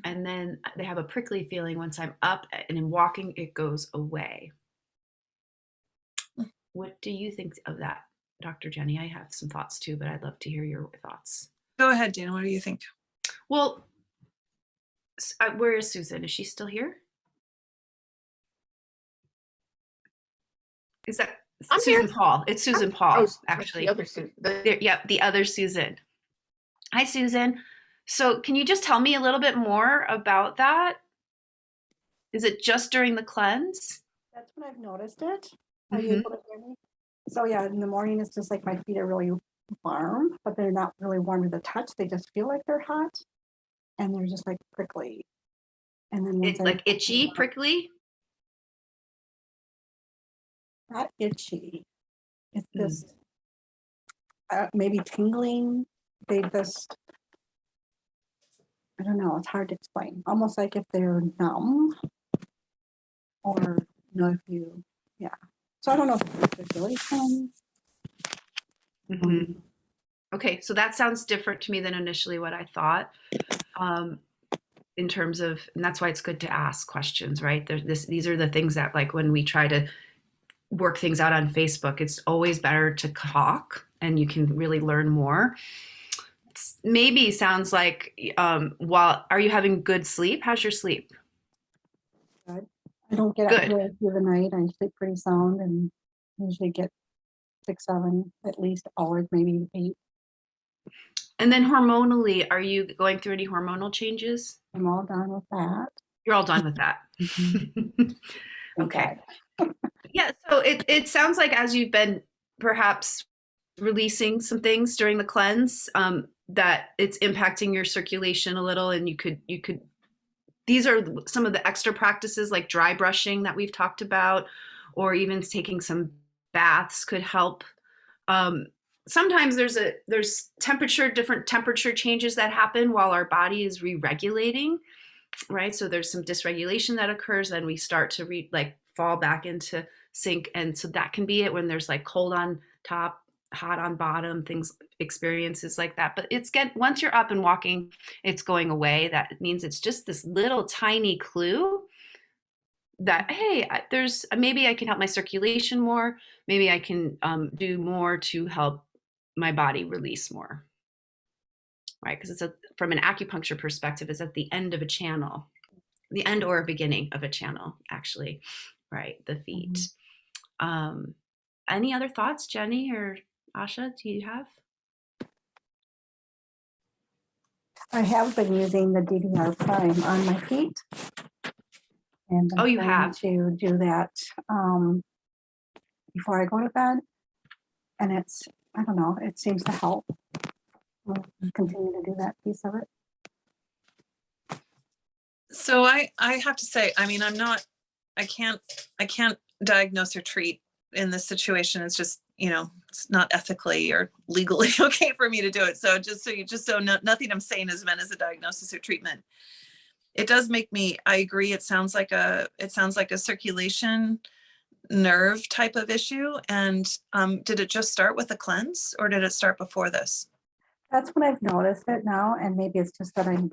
A: and then they have a prickly feeling once I'm up, and in walking it goes away. What do you think of that, Dr. Jenny? I have some thoughts too, but I'd love to hear your thoughts.
C: Go ahead, Dana. What do you think?
A: Well, where is Susan? Is she still here? Is that
D: I'm
A: Susan
D: here.
A: Paul? It's Susan Paul,
D: Oh, that's
A: actually.
D: the other Susan.
A: Yep, the other Susan. Hi, Susan. So can you just tell me a little bit more about that? Is it just during the cleanse?
E: That's when I've noticed it. Are you
A: Mhm.
E: able to hear me? So yeah, in the morning it's just like my feet are really warm, but they're not really warm to the touch. They just feel like they're hot, and they're just like prickly. And then once
A: It's like itchy, prickly?
E: not itchy. It's
A: Mm.
E: just maybe tingling. They just, I don't know. It's hard to explain. Almost like if they're numb, or if you, yeah. So I don't know if it's circulation.
A: Mhm. Okay, so that sounds different to me than initially what I thought. In terms of, and that's why it's good to ask questions, right? These are the things that, like, when we try to work things out on Facebook, it's always better to talk, and you can really learn more. Maybe sounds like, are you having good sleep? How's your sleep?
E: I don't get up
A: Good.
E: really through the night. I sleep pretty sound and usually get 6, 7 at least hours, maybe 8.
A: And then hormonally, are you going through any hormonal changes?
E: I'm all done with that.
A: You're all done with that.
E: Thank
A: Okay.
E: God.
A: Yeah, so it sounds like as you've been perhaps releasing some things during the cleanse, that it's impacting your circulation a little, and you could these are some of the extra practices like dry brushing that we've talked about, or even taking some baths could help. Sometimes there's different temperature changes that happen while our body is re-regulating, right? So there's some dysregulation that occurs, and we start to fall back into sync. And so that can be it when there's like cold on top, hot on bottom, experiences like that. But once you're up and walking, it's going away. That means it's just this little tiny clue that, hey, maybe I can help my circulation more. Maybe I can do more to help my body release more, right? Because from an acupuncture perspective, it's at the end of a channel, the end or beginning of a channel, actually, right? The feet. Any other thoughts, Jenny or Asha, do you have?
E: I have been using the DDR Prime on my feet. And I'm
A: You
E: trying
A: have?
E: to do that before I go to bed. And I don't know, it seems to help. We'll continue to do that piece of it.
C: So I have to say, I mean, I can't diagnose or treat in this situation. It's just, it's not ethically or legally okay for me to do it. So nothing I'm saying is meant as a diagnosis or treatment. It does make me, I agree. It sounds like a circulation nerve type of issue. And did it just start with a cleanse, or did it start before this?
E: That's when I've noticed it now. And maybe it's just that I'm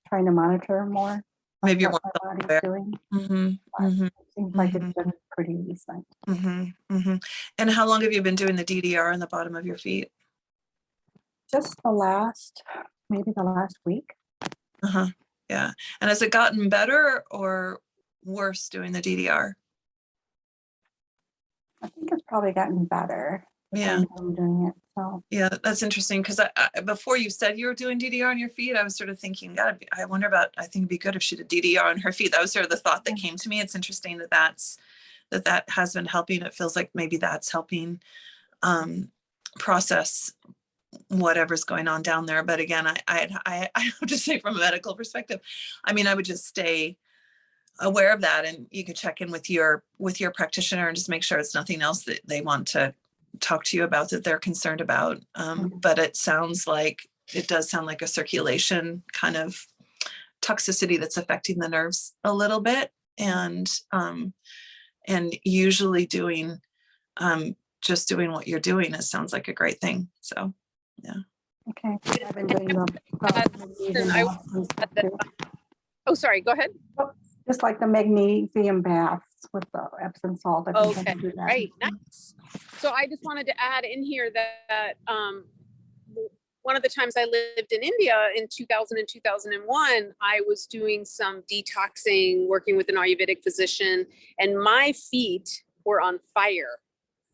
E: trying to monitor more.
C: Maybe you're
E: what
C: more
E: my body's
C: aware.
E: doing.
C: Mm-hmm,
E: It seems like it's been pretty recent.
C: And how long have you been doing the DDR on the bottom of your feet?
E: Just maybe the last week.
C: Yeah. And has it gotten better or worse doing the DDR?
E: I think it's probably gotten better.
C: Yeah.
E: I'm doing it. So
C: Yeah, that's interesting, because I before you said you were doing DDR on your feet, I was sort of thinking, God, I think it'd be good if she did DDR on her feet. That was sort of the thought that came to me. It's interesting that has been helping. It feels like maybe that's helping process whatever's going on down there. But again, I have to say, from a medical perspective, I mean, I would just stay aware of that, and you could check in with your practitioner and just make sure it's nothing else that they want to talk to you about that they're concerned about. But it does sound like a circulation kind of toxicity that's affecting the nerves a little bit. And usually just doing what you're doing, it sounds like a great thing. So, yeah.
E: Okay. I've been doing the magnesium
B: I-
E: baths and stuff too.
B: Oh, sorry, go ahead.
E: Just like the magnesium baths with the Epsom salt. I've been trying to
B: Okay,
E: do that.
B: right, nice. So I just wanted to add in here that one of the times I lived in India in 2000 and 2001, I was doing some detoxing, working with an Ayurvedic physician, and my feet were on fire.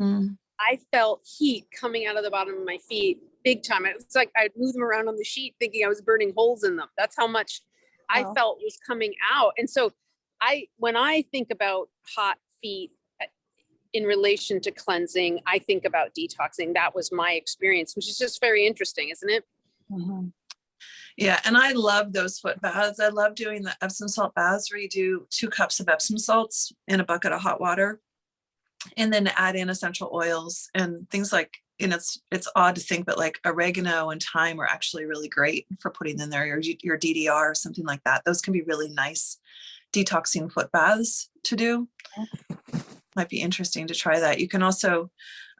C: Mm.
B: I felt heat coming out of the bottom of my feet big time. It's like I'd move them around on the sheet thinking I was burning holes in them. That's how much I
E: Wow.
B: felt was coming out. And so when I think about hot feet in relation to cleansing, I think about detoxing. That was my experience, which is just very interesting, isn't it?
E: Mhm.
C: Yeah, and I love those foot baths. I love doing the Epsom salt baths where you do 2 cups of Epsom salts in a bucket of hot water, and then add in essential oils and things like, and it's odd to think, but like oregano and thyme are actually really great for putting in there, your DDR or something like that. Those can be really nice detoxing foot baths to do. Might be interesting to try that. You can also,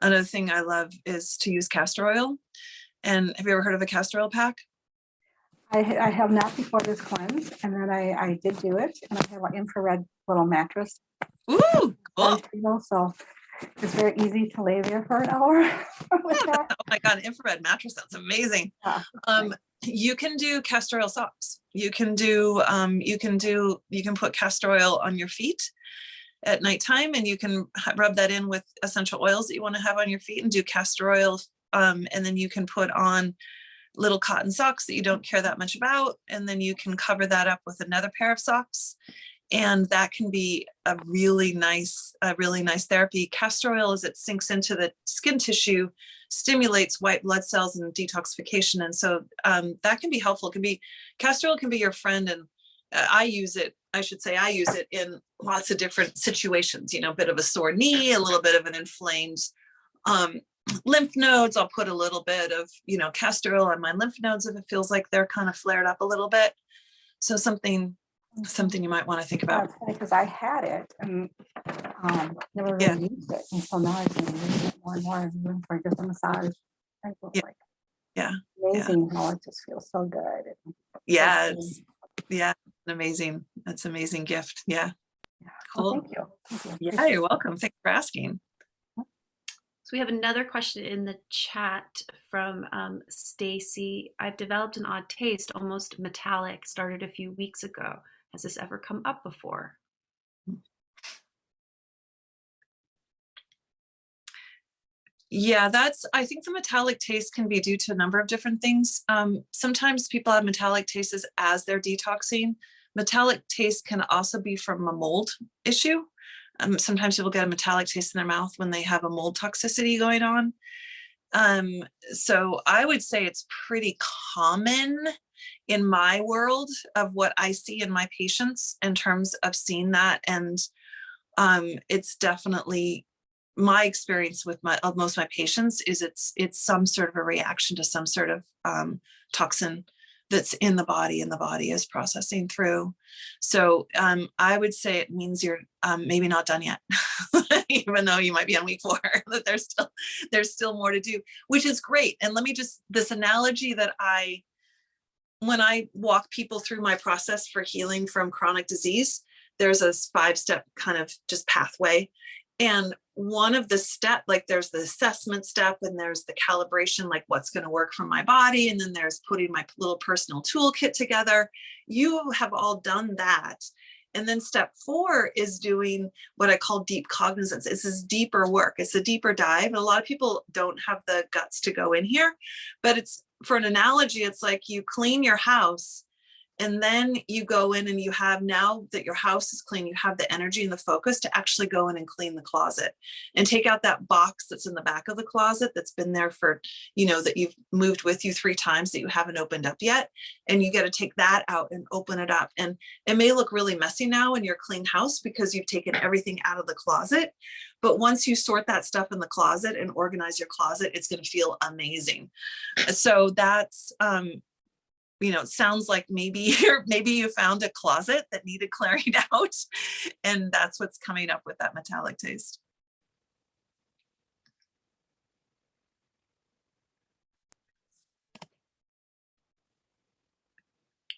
C: another thing I love is to use castor oil. And have you ever heard of a castor oil pack?
E: I have not before this cleanse, and then I did do it, and I have an infrared little mattress.
C: Ooh, cool.
E: So it's very easy to lay there for an hour with that.
C: Oh my God, infrared mattress, that's amazing.
E: Yeah,
C: You can do castor oil socks. You can put castor oil on your feet at nighttime, and you can rub that in with essential oils that you want to have on your feet and do castor oil. And then you can put on little cotton socks that you don't care that much about. And then you can cover that up with another pair of socks. And that can be a really nice therapy. Castor oil, as it sinks into the skin tissue, stimulates white blood cells and detoxification. And so that can be helpful. Castor oil can be your friend. And I use it in lots of different situations, a bit of a sore knee, a little bit of an inflamed lymph nodes. I'll put a little bit of, castor oil on my lymph nodes if it feels like they're kind of flared up a little bit. So something you might want to think about.
E: Because I had it and never really used it, and so now I've been using it more and more, even for just a massage. I feel like amazing how it just feels so good.
C: Yeah, That's an amazing gift. Yeah.
E: Well,
C: Cool.
E: thank you.
C: Yeah, you're welcome. Thanks for asking.
A: So we have another question in the chat from Stacy. I've developed an odd taste, almost metallic, started a few weeks ago. Has this ever come up before?
C: Yeah, I think the metallic taste can be due to a number of different things. Sometimes people have metallic tastes as they're detoxing. Metallic taste can also be from a mold issue. Sometimes people get a metallic taste in their mouth when they have a mold toxicity going on. So I would say it's pretty common in my world of what I see in my patients in terms of seeing that. And it's definitely my experience with most of my patients is it's some sort of a reaction to some sort of toxin that's in the body and the body is processing through. So I would say it means you're maybe not done yet, even though you might be on week 4, that there's still more to do, which is great. And let me this analogy that when I walk people through my process for healing from chronic disease, there's a 5-step kind of just pathway. And one of the steps, like there's the assessment step and there's the calibration, like what's going to work for my body. And then there's putting my little personal toolkit together. You have all done that. And then step 4 is doing what I call deep cognizance. It's this deeper work. It's a deeper dive. And a lot of people don't have the guts to go in here, but it's, for an analogy, it's like you clean your house And then you go in and you have, now that your house is clean, you have the energy and the focus to actually go in and clean the closet and take out that box that's in the back of the closet that's been there for, that you've moved with you 3 times that you haven't opened up yet. And you got to take that out and open it up. And it may look really messy now in your clean house because you've taken everything out of the closet. But once you sort that stuff in the closet and organize your closet, it's going to feel amazing. So that's, it sounds like maybe you found a closet that needed clearing out, and that's what's coming up with that metallic taste.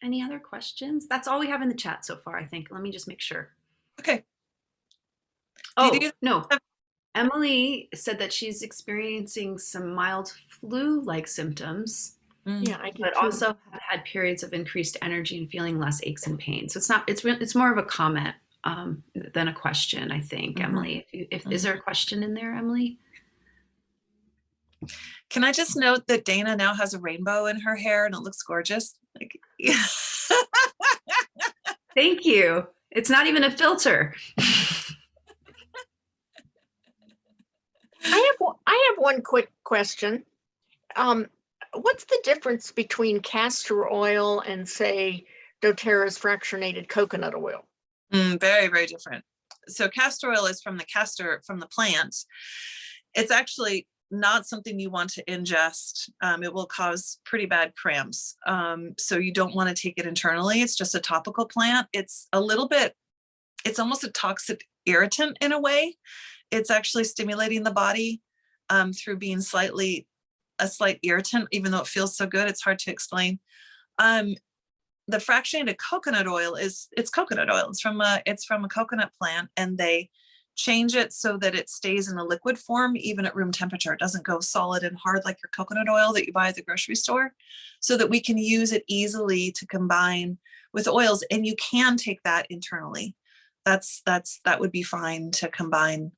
A: Any other questions? That's all we have in the chat so far, I think. Let me just make sure.
C: Okay.
A: Oh,
C: Did you
A: no.
C: have-
A: Emily said that she's experiencing some mild flu-like symptoms,
D: Yeah, I do
A: but
D: too.
A: also have had periods of increased energy and feeling less aches and pains. So it's more of a comment than a question, I think,
C: Mhm.
A: Emily. Is there a question in there, Emily?
C: Can I just note that Dana now has a rainbow in her hair and it looks gorgeous? Like, yeah.
A: Thank you. It's not even a filter.
D: I have one quick question. What's the difference between castor oil and, say, doTERRA's fractionated coconut oil?
C: Very, very different. So castor oil is from the plant. It's actually not something you want to ingest. It will cause pretty bad cramps. So you don't want to take it internally. It's just a topical plant. It's almost a toxic irritant in a way. It's actually stimulating the body through being a slight irritant, even though it feels so good. It's hard to explain. The fractionated coconut oil it's coconut oil. It's from a coconut plant, and they change it so that it stays in a liquid form, even at room temperature. It doesn't go solid and hard like your coconut oil that you buy at the grocery store, so that we can use it easily to combine with oils. And you can take that internally. That would be fine to combine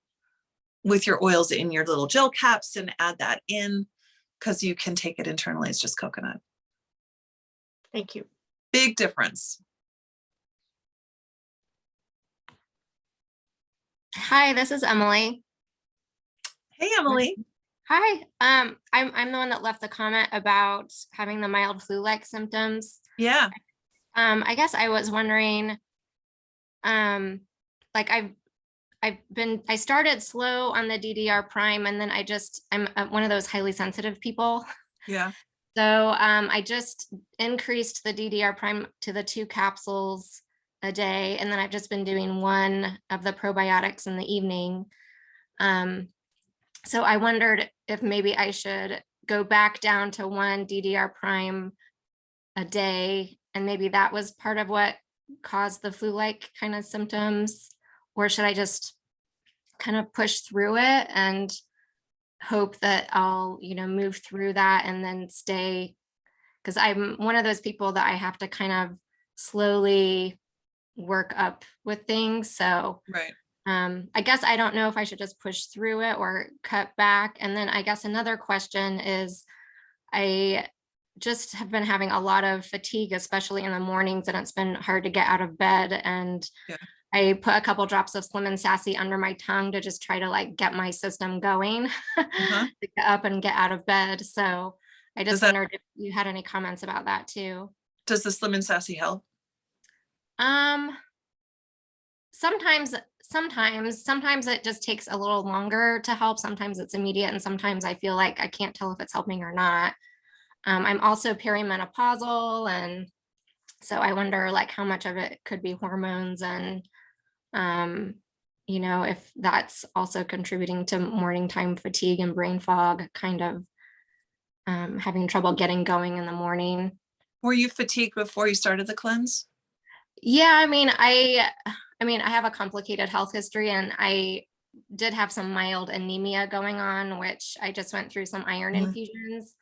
C: with your oils in your little gel caps and add that in, because you can take it internally. It's just coconut.
D: Thank you.
C: Big difference.
F: Hi, this is Emily.
C: Hey, Emily.
F: Hi. I'm the one that left the comment about having the mild flu-like symptoms.
C: Yeah.
F: I guess I was wondering, like I started slow on the DDR prime, and then I'm one of those highly sensitive people.
C: Yeah.
F: So I just increased the DDR prime to the 2 capsules a day, and then I've just been doing 1 of the probiotics in the evening. So I wondered if maybe I should go back down to 1 DDR prime a day, and maybe that was part of what caused the flu-like kind of symptoms, or should I just kind of push through it and hope that I'll, move through that and then stay, because I'm one of those people that I have to kind of slowly work up with things. So
C: Right.
F: I guess I don't know if I should just push through it or cut back. And then I guess another question is, I just have been having a lot of fatigue, especially in the mornings, and it's been hard to get out of bed. And
C: Yeah.
F: I put a couple drops of Slim and Sassy under my tongue to just try to get my system going
C: Uh-huh.
F: to get up and get out of bed. So I just
C: Does that-
F: wondered if you had any comments about that too.
C: Does the Slim and Sassy help?
F: Sometimes it just takes a little longer to help. Sometimes it's immediate, and sometimes I feel like I can't tell if it's helping or not. I'm also perimenopausal, and so I wonder how much of it could be hormones, and if that's also contributing to morning time fatigue and brain fog, kind of having trouble getting going in the morning.
C: Were you fatigued before you started the cleanse?
F: Yeah, I mean, I have a complicated health history, and I did have some mild anemia going on, which I just went through some iron infusions.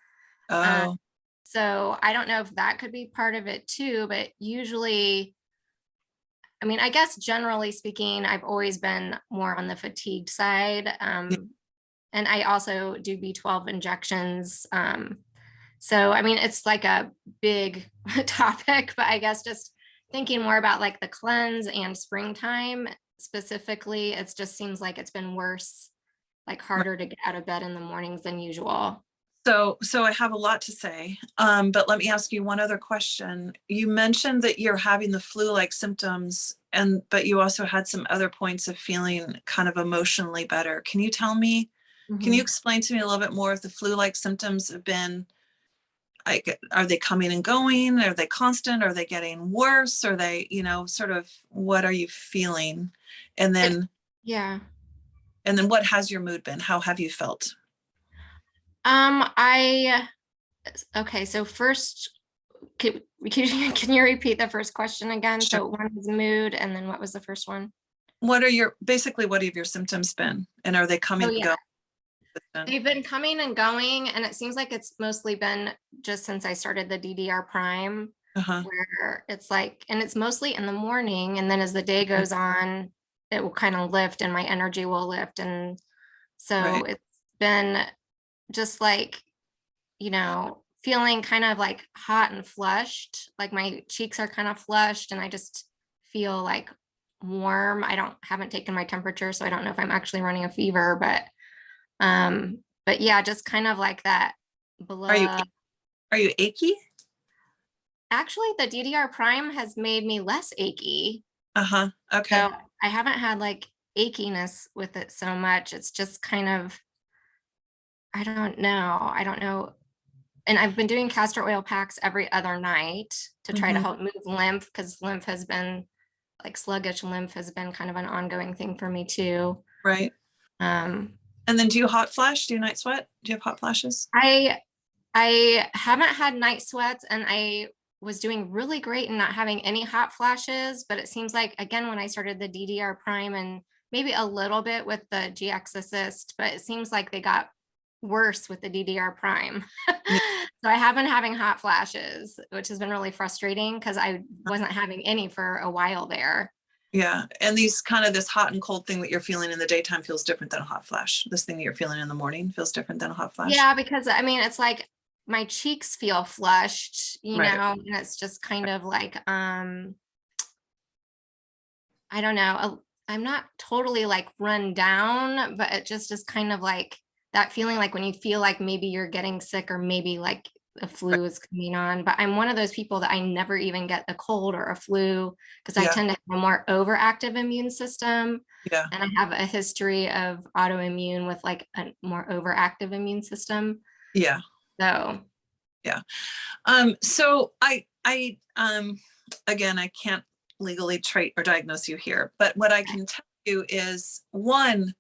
C: Oh,
F: So I don't know if that could be part of it too, but usually, I guess generally speaking, I've always been more on the fatigued side. And I also do B12 injections So, I mean, it's like a big topic, but I guess just thinking more about like the cleanse and springtime specifically, it just seems like it's been worse, like harder to get out of bed in the mornings than usual.
C: So I have a lot to say, but let me ask you one other question. You mentioned that you're having the flu-like symptoms, but you also had some other points of feeling kind of emotionally better. Can you tell me, can you explain to me a little bit more if the flu-like symptoms have been, like, are they coming and going? Are they constant? Are they getting worse? Are they, sort of, what are you feeling? And then,
F: Yeah.
C: what has your mood been? How have you felt?
F: Okay, so first, can you repeat the first question again?
C: Sure.
F: So one was mood, and then what was the first one?
C: What have your symptoms been? And are they coming
F: Oh,
C: and
F: yeah.
C: going?
F: They've been coming and going, and it seems like it's mostly been just since I started the DDR Prime,
C: Uh-huh.
F: where it's like, and it's mostly in the morning, and then as the day goes on, it will kind of lift and my energy will lift. And so
C: Right.
F: it's been just like, feeling kind of like hot and flushed, like my cheeks are kind of flushed and I just feel like warm. Haven't taken my temperature, so I don't know if I'm actually running a fever, but yeah, just kind of like that
C: Are you
F: blah.
C: achy?
F: Actually, the DDR Prime has made me less achy.
C: Uh-huh. Okay.
F: So I haven't had like achiness with it so much. It's just kind of, I don't know. And I've been doing castor oil packs every other night to try to help move lymph, because lymph has been like sluggish lymph has been kind of an ongoing thing for me too.
C: Right.
F: Um,
C: And then do you hot flash? Do you night sweat? Do you have hot flashes?
F: I haven't had night sweats, and I was doing really great in not having any hot flashes, but it seems like, again, when I started the DDR Prime and maybe a little bit with the GX Assist, but it seems like they got worse with the DDR Prime.
C: Yeah.
F: So I have been having hot flashes, which has been really frustrating because I wasn't having any for a while there.
C: Yeah. And this hot and cold thing that you're feeling in the daytime feels different than a hot flash. This thing that you're feeling in the morning feels different than a hot flash.
F: Yeah, because I mean, it's like my cheeks feel flushed,
C: Right.
F: and it's just kind of like, I don't know, I'm not totally like run down, but it just is kind of like that feeling like when you feel like maybe you're getting sick or maybe like a flu is coming on. But I'm one of those people that I never even get a cold or a flu because I
C: Yeah.
F: tend to have a more overactive immune system.
C: Yeah.
F: And I have a history of autoimmune with like a more overactive immune system.
C: Yeah.
F: So
C: So again, I can't legally treat or diagnose you here, but what I can tell you is, one,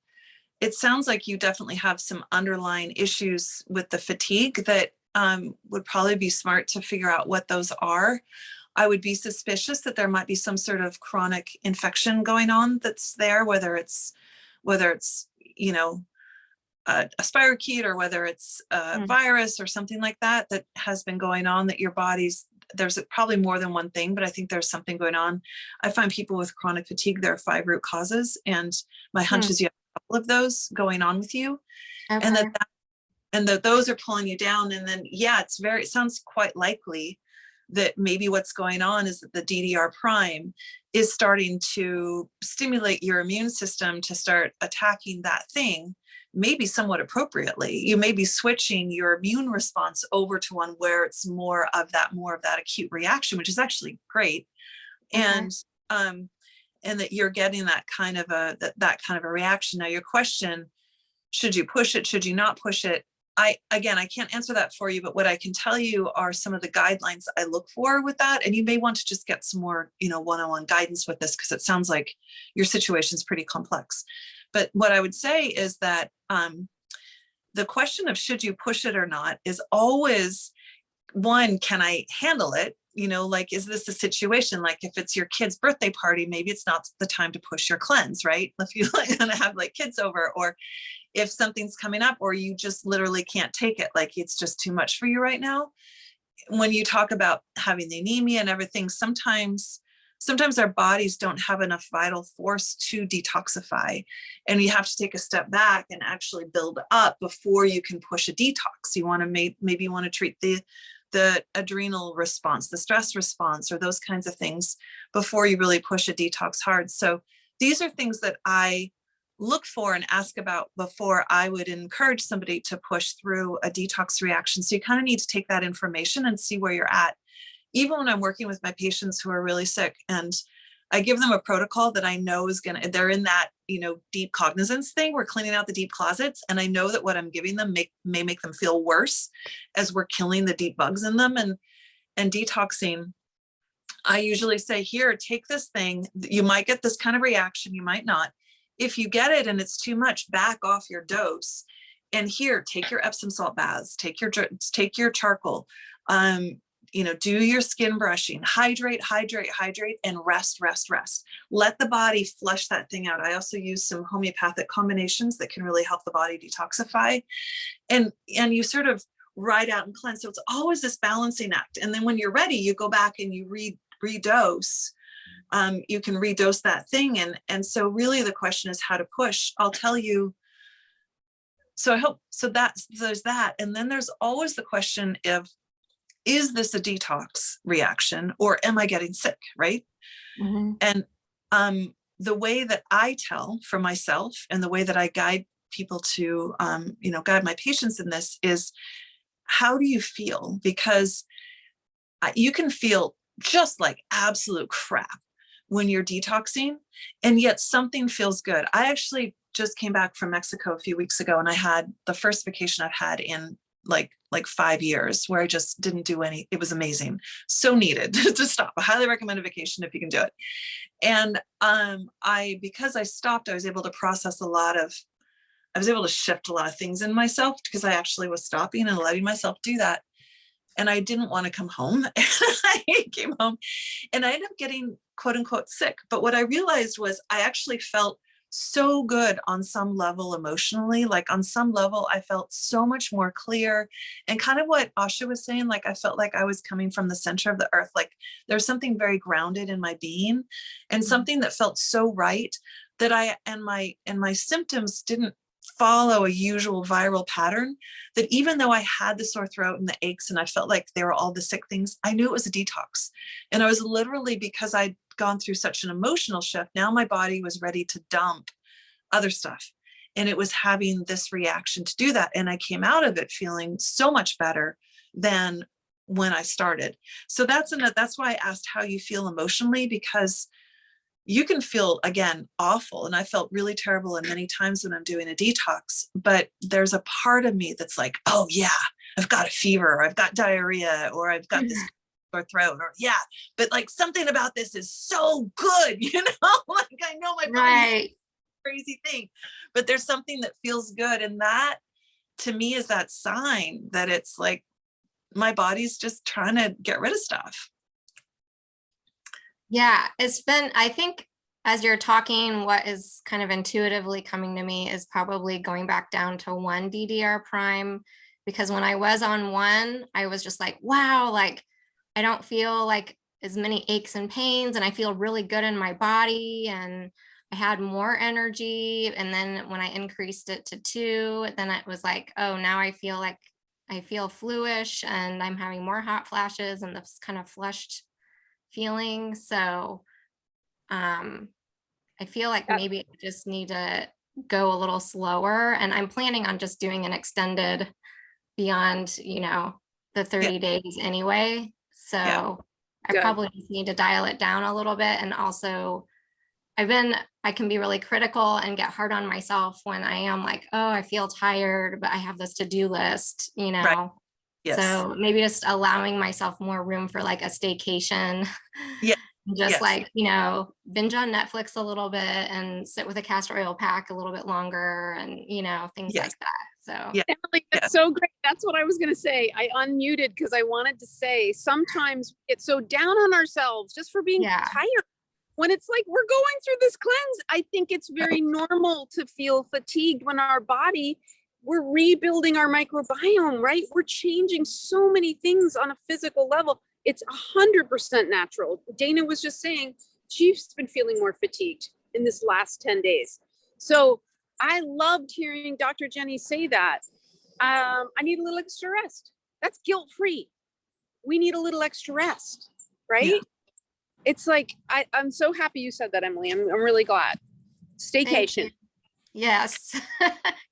C: it sounds like you definitely have some underlying issues with the fatigue that would probably be smart to figure out what those are. I would be suspicious that there might be some sort of chronic infection going on that's there, whether it's a spirochete or whether it's a virus or something like that has been going on, that your body's, there's probably more than one thing, but I think there's something going on. I find people with chronic fatigue, there are 5 root causes, and my hunch is you have a couple of those going on with you.
F: okay.
C: And that those are pulling you down. And then, yeah, it sounds quite likely that maybe what's going on is that the DDR Prime is starting to stimulate your immune system to start attacking that thing, maybe somewhat appropriately. You may be switching your immune response over to one where it's more of that acute reaction, which is actually great.
F: Okay.
C: And that you're getting that kind of a reaction. Now, your question, should you push it? Should you not push it? I can't answer that for you, but what I can tell you are some of the guidelines I look for with that. And you may want to just get some more, one-on-one guidance with this, because it sounds like your situation is pretty complex. But what I would say is that the question of should you push it or not is always, one, can I handle it? Like, is this a situation, like if it's your kid's birthday party, maybe it's not the time to push your cleanse, right? If you're going to have like kids over, or if something's coming up, or you just literally can't take it, like it's just too much for you right now. When you talk about having the anemia and everything, sometimes sometimes our bodies don't have enough vital force to detoxify. And you have to take a step back and actually build up before you can push a detox. You want to maybe you want to treat the adrenal response, the stress response, or those kinds of things before you really push a detox hard. So these are things that I look for and ask about before I would encourage somebody to push through a detox reaction. So you kind of need to take that information and see where you're at. Even when I'm working with my patients who are really sick, and I give them a protocol that I know is they're in that, deep cognizance thing. We're cleaning out the deep closets. And I know that what I'm giving them may make them feel worse as we're killing the deep bugs in them and detoxing. I usually say, here, take this thing. You might get this kind of reaction. You might not. If you get it and it's too much, back off your dose. And here, take your Epsom salt baths, take your charcoal, do your skin brushing, hydrate, and rest. Let the body flush that thing out. I also use some homeopathic combinations that can really help the body detoxify. And you sort of ride out and cleanse. So it's always this balancing act. And then when you're ready, you go back and you redose. You can redose that thing. And so really the question is how to push. I'll tell you. So there's that. And then there's always the question of, is this a detox reaction or am I getting sick? Right.
F: Mm-hmm.
C: And the way that I tell for myself and the way that I guide people to, guide my patients in this is, how do you feel? Because you can feel just like absolute crap when you're detoxing, and yet something feels good. I actually just came back from Mexico a few weeks ago, and I had the first vacation I've had in like 5 years, where I just didn't do any. It was amazing. So needed to stop. I highly recommend a vacation if you can do it. And because I stopped, I was able to shift a lot of things in myself because I actually was stopping and letting myself do that. And I didn't want to come home. I came home and I ended up getting quote unquote sick. But what I realized was I actually felt so good on some level emotionally. Like on some level, I felt so much more clear, and kind of what Asha was saying, like I felt like I was coming from the center of the earth. Like there's something very grounded in my being and something that felt so right that my symptoms didn't follow a usual viral pattern, that even though I had the sore throat and the aches and I felt like they were all the sick things, I knew it was a detox. And I was literally, because I'd gone through such an emotional shift, now my body was ready to dump other stuff. And it was having this reaction to do that. And I came out of it feeling so much better than when I started. So that's why I asked how you feel emotionally, because you can feel, again, awful. And I felt really terrible and many times when I'm doing a detox, but there's a part of me that's like, oh yeah, I've got a fever, or I've got diarrhea, or I've got this sore throat, or yeah, but like something about this is so good, like I know my body's a crazy thing, but there's something that feels good. And that to me is that sign that it's like, my body's just trying to get rid of stuff.
F: Yeah, it's been, I think as you're talking, what is kind of intuitively coming to me is probably going back down to 1 DDR prime, because when I was on 1, I was just like, wow, like I don't feel like as many aches and pains, and I feel really good in my body, and I had more energy. And then when I increased it to 2, then it was like, oh, now I feel fluish and I'm having more hot flashes and this kind of flushed feeling. So I feel like maybe I just need to go a little slower, and I'm planning on just doing an extended beyond the 30 days anyway. So I probably just need to dial it down a little bit. And also I can be really critical and get hard on myself when I am like, oh, I feel tired, but I have this to-do list,
C: Right. Yes.
F: So maybe just allowing myself more room for like a staycation.
C: Yeah.
F: Just
C: Yes.
F: like, binge on Netflix a little bit and sit with a castor oil pack a little bit longer, and, things
C: Yes.
F: like that. So
C: Yeah.
B: Emily, that's so great. That's what I was going to say. I unmuted because I wanted to say sometimes we get so down on ourselves just for being tired. When it's like we're going through this cleanse, I think it's very normal to feel fatigued when our body, we're rebuilding our microbiome, right? We're changing so many things on a physical level. It's 100% natural. Dana was just saying she's been feeling more fatigued in this last 10 days. So I loved hearing Dr. Jenny say that. I need a little extra rest. That's guilt-free. We need a little extra rest, right?
C: Yeah.
B: It's like, I'm so happy you said that, Emily. I'm really glad.
F: Thank you.
B: Staycation.
F: Yes,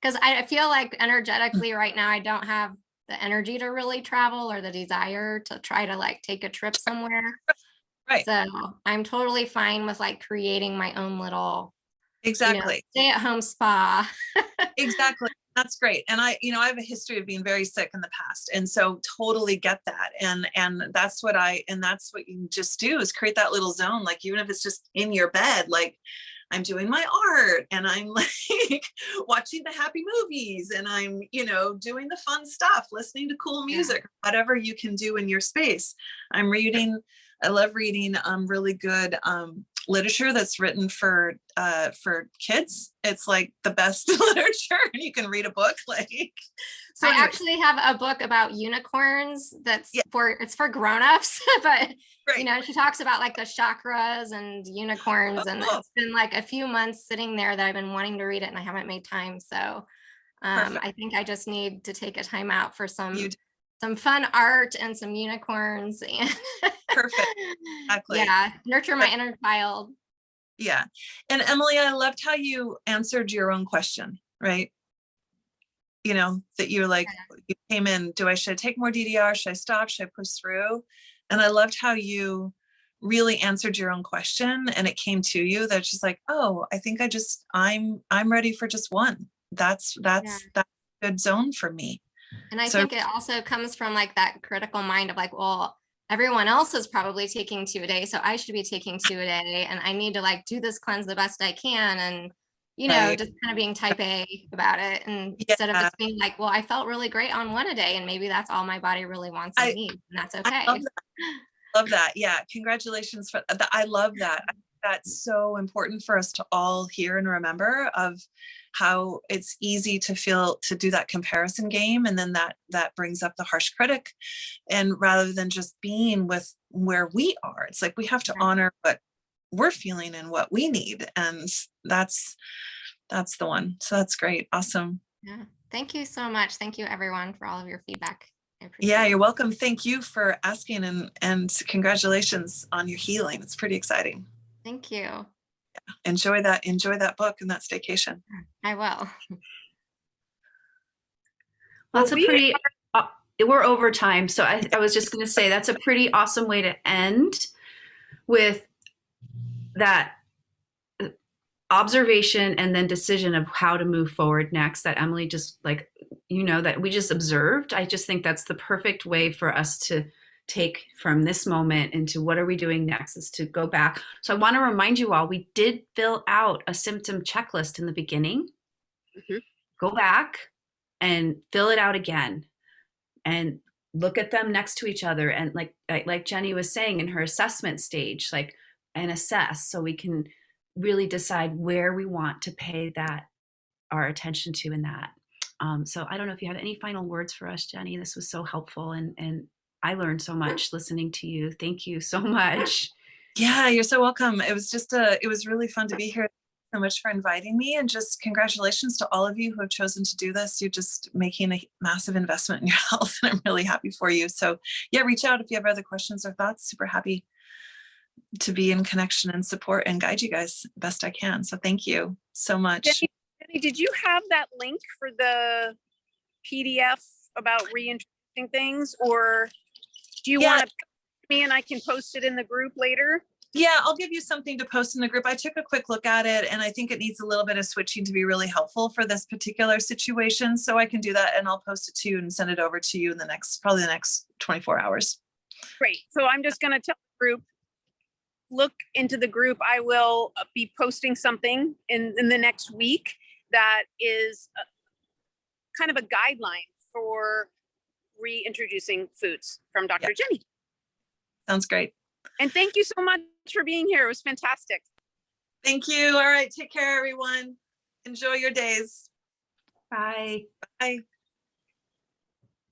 F: because I feel like energetically right now, I don't have the energy to really travel or the desire to try to like take a trip somewhere.
C: Right.
F: So I'm totally fine with like creating my own little,
C: Exactly.
F: stay at home spa.
C: Exactly. That's great. And I have a history of being very sick in the past. And so totally get that. And that's what you just do is create that little zone. Like, even if it's just in your bed, like I'm doing my art and I'm like watching the happy movies and I'm, doing the fun stuff, listening to cool music, whatever you can do in your space. I love reading really good literature that's written for kids. It's like the best literature, and you can read a book like. So
F: I
C: anyways,
F: actually have a book about unicorns that's
C: Yeah.
F: it's for grown-ups, but
C: great.
F: she talks about like the chakras and unicorns, and
C: Oh.
F: it's been like a few months sitting there that I've been wanting to read it and I haven't made time. So
C: Perfect.
F: I think I just need to take a time out for
C: You
F: some fun art and some unicorns and
C: Perfect. Exactly.
F: yeah, nurture my inner child.
C: Yeah. And Emily, I loved how you answered your own question, right? That you're like, you came in, should I take more DDR? Should I stop? Should I push through? And I loved how you really answered your own question, and it came to you that's just like, oh, I think I'm ready for just one. That's a good zone for me.
F: And I
C: So-
F: think it also comes from like that critical mind of like, well, everyone else is probably taking 2 a day, so I should be taking 2 a day, and I need to like do this cleanse the best I can, and
C: Right.
F: just kind of being type A about it, and instead of
C: Yeah.
F: just being like, well, I felt really great on 1 a day, and maybe that's all my body really wants and needs, and that's okay.
C: Love that. Yeah. Congratulations for that. I love that. I think that's so important for us to all hear and remember, of how it's easy to do that comparison game. And then that brings up the harsh critic. And rather than just being with where we are, it's like, we have to honor what we're feeling and what we need. And that's the one. So that's great. Awesome.
F: Yeah. Thank you so much. Thank you everyone for all of your feedback. I appreciate
C: Yeah,
F: it.
C: you're welcome. Thank you for asking, and congratulations on your healing. It's pretty exciting.
F: Thank you.
C: Enjoy that book and that staycation.
F: I will.
A: That's
B: Well,
A: a pretty, we're over time. So I was just going to say that's a pretty awesome way to end, with that observation and then decision of how to move forward next, that Emily just that we just observed. I just think that's the perfect way for us to take from this moment into what are we doing next, is to go back. So I want to remind you all, we did fill out a symptom checklist in the beginning.
B: Mhm.
A: Go back and fill it out again and look at them next to each other. And like Jenny was saying in her assessment stage, and assess, so we can really decide where we want to pay our attention to in that. So I don't know if you have any final words for us, Jenny. This was so helpful, and I learned so much listening to you. Thank you so much.
C: Yeah, you're so welcome. It was really fun to be here. Thank you so much for inviting me, and just congratulations to all of you who have chosen to do this. You're just making a massive investment in your health, and I'm really happy for you. So yeah, reach out if you have other questions or thoughts. Super happy to be in connection and support and guide you guys best I can. So thank you so much.
B: Jenny, did you have that link for the PDF about reintroducing things, or do you want to me and I can post it in the group later?
C: Yeah, I'll give you something to post in the group. I took a quick look at it, and I think it needs a little bit of switching to be really helpful for this particular situation. So I can do that, and I'll post it to you and send it over to you in probably the next 24 hours.
B: Great. So I'm just going to tell the group, look into the group. I will be posting something in the next week that is kind of a guideline for reintroducing foods from Dr. Jenny.
C: Sounds great.
B: And thank you so much for being here. It was fantastic.
C: Thank you. All right. Take care, everyone. Enjoy your days.
A: Bye.
C: Bye.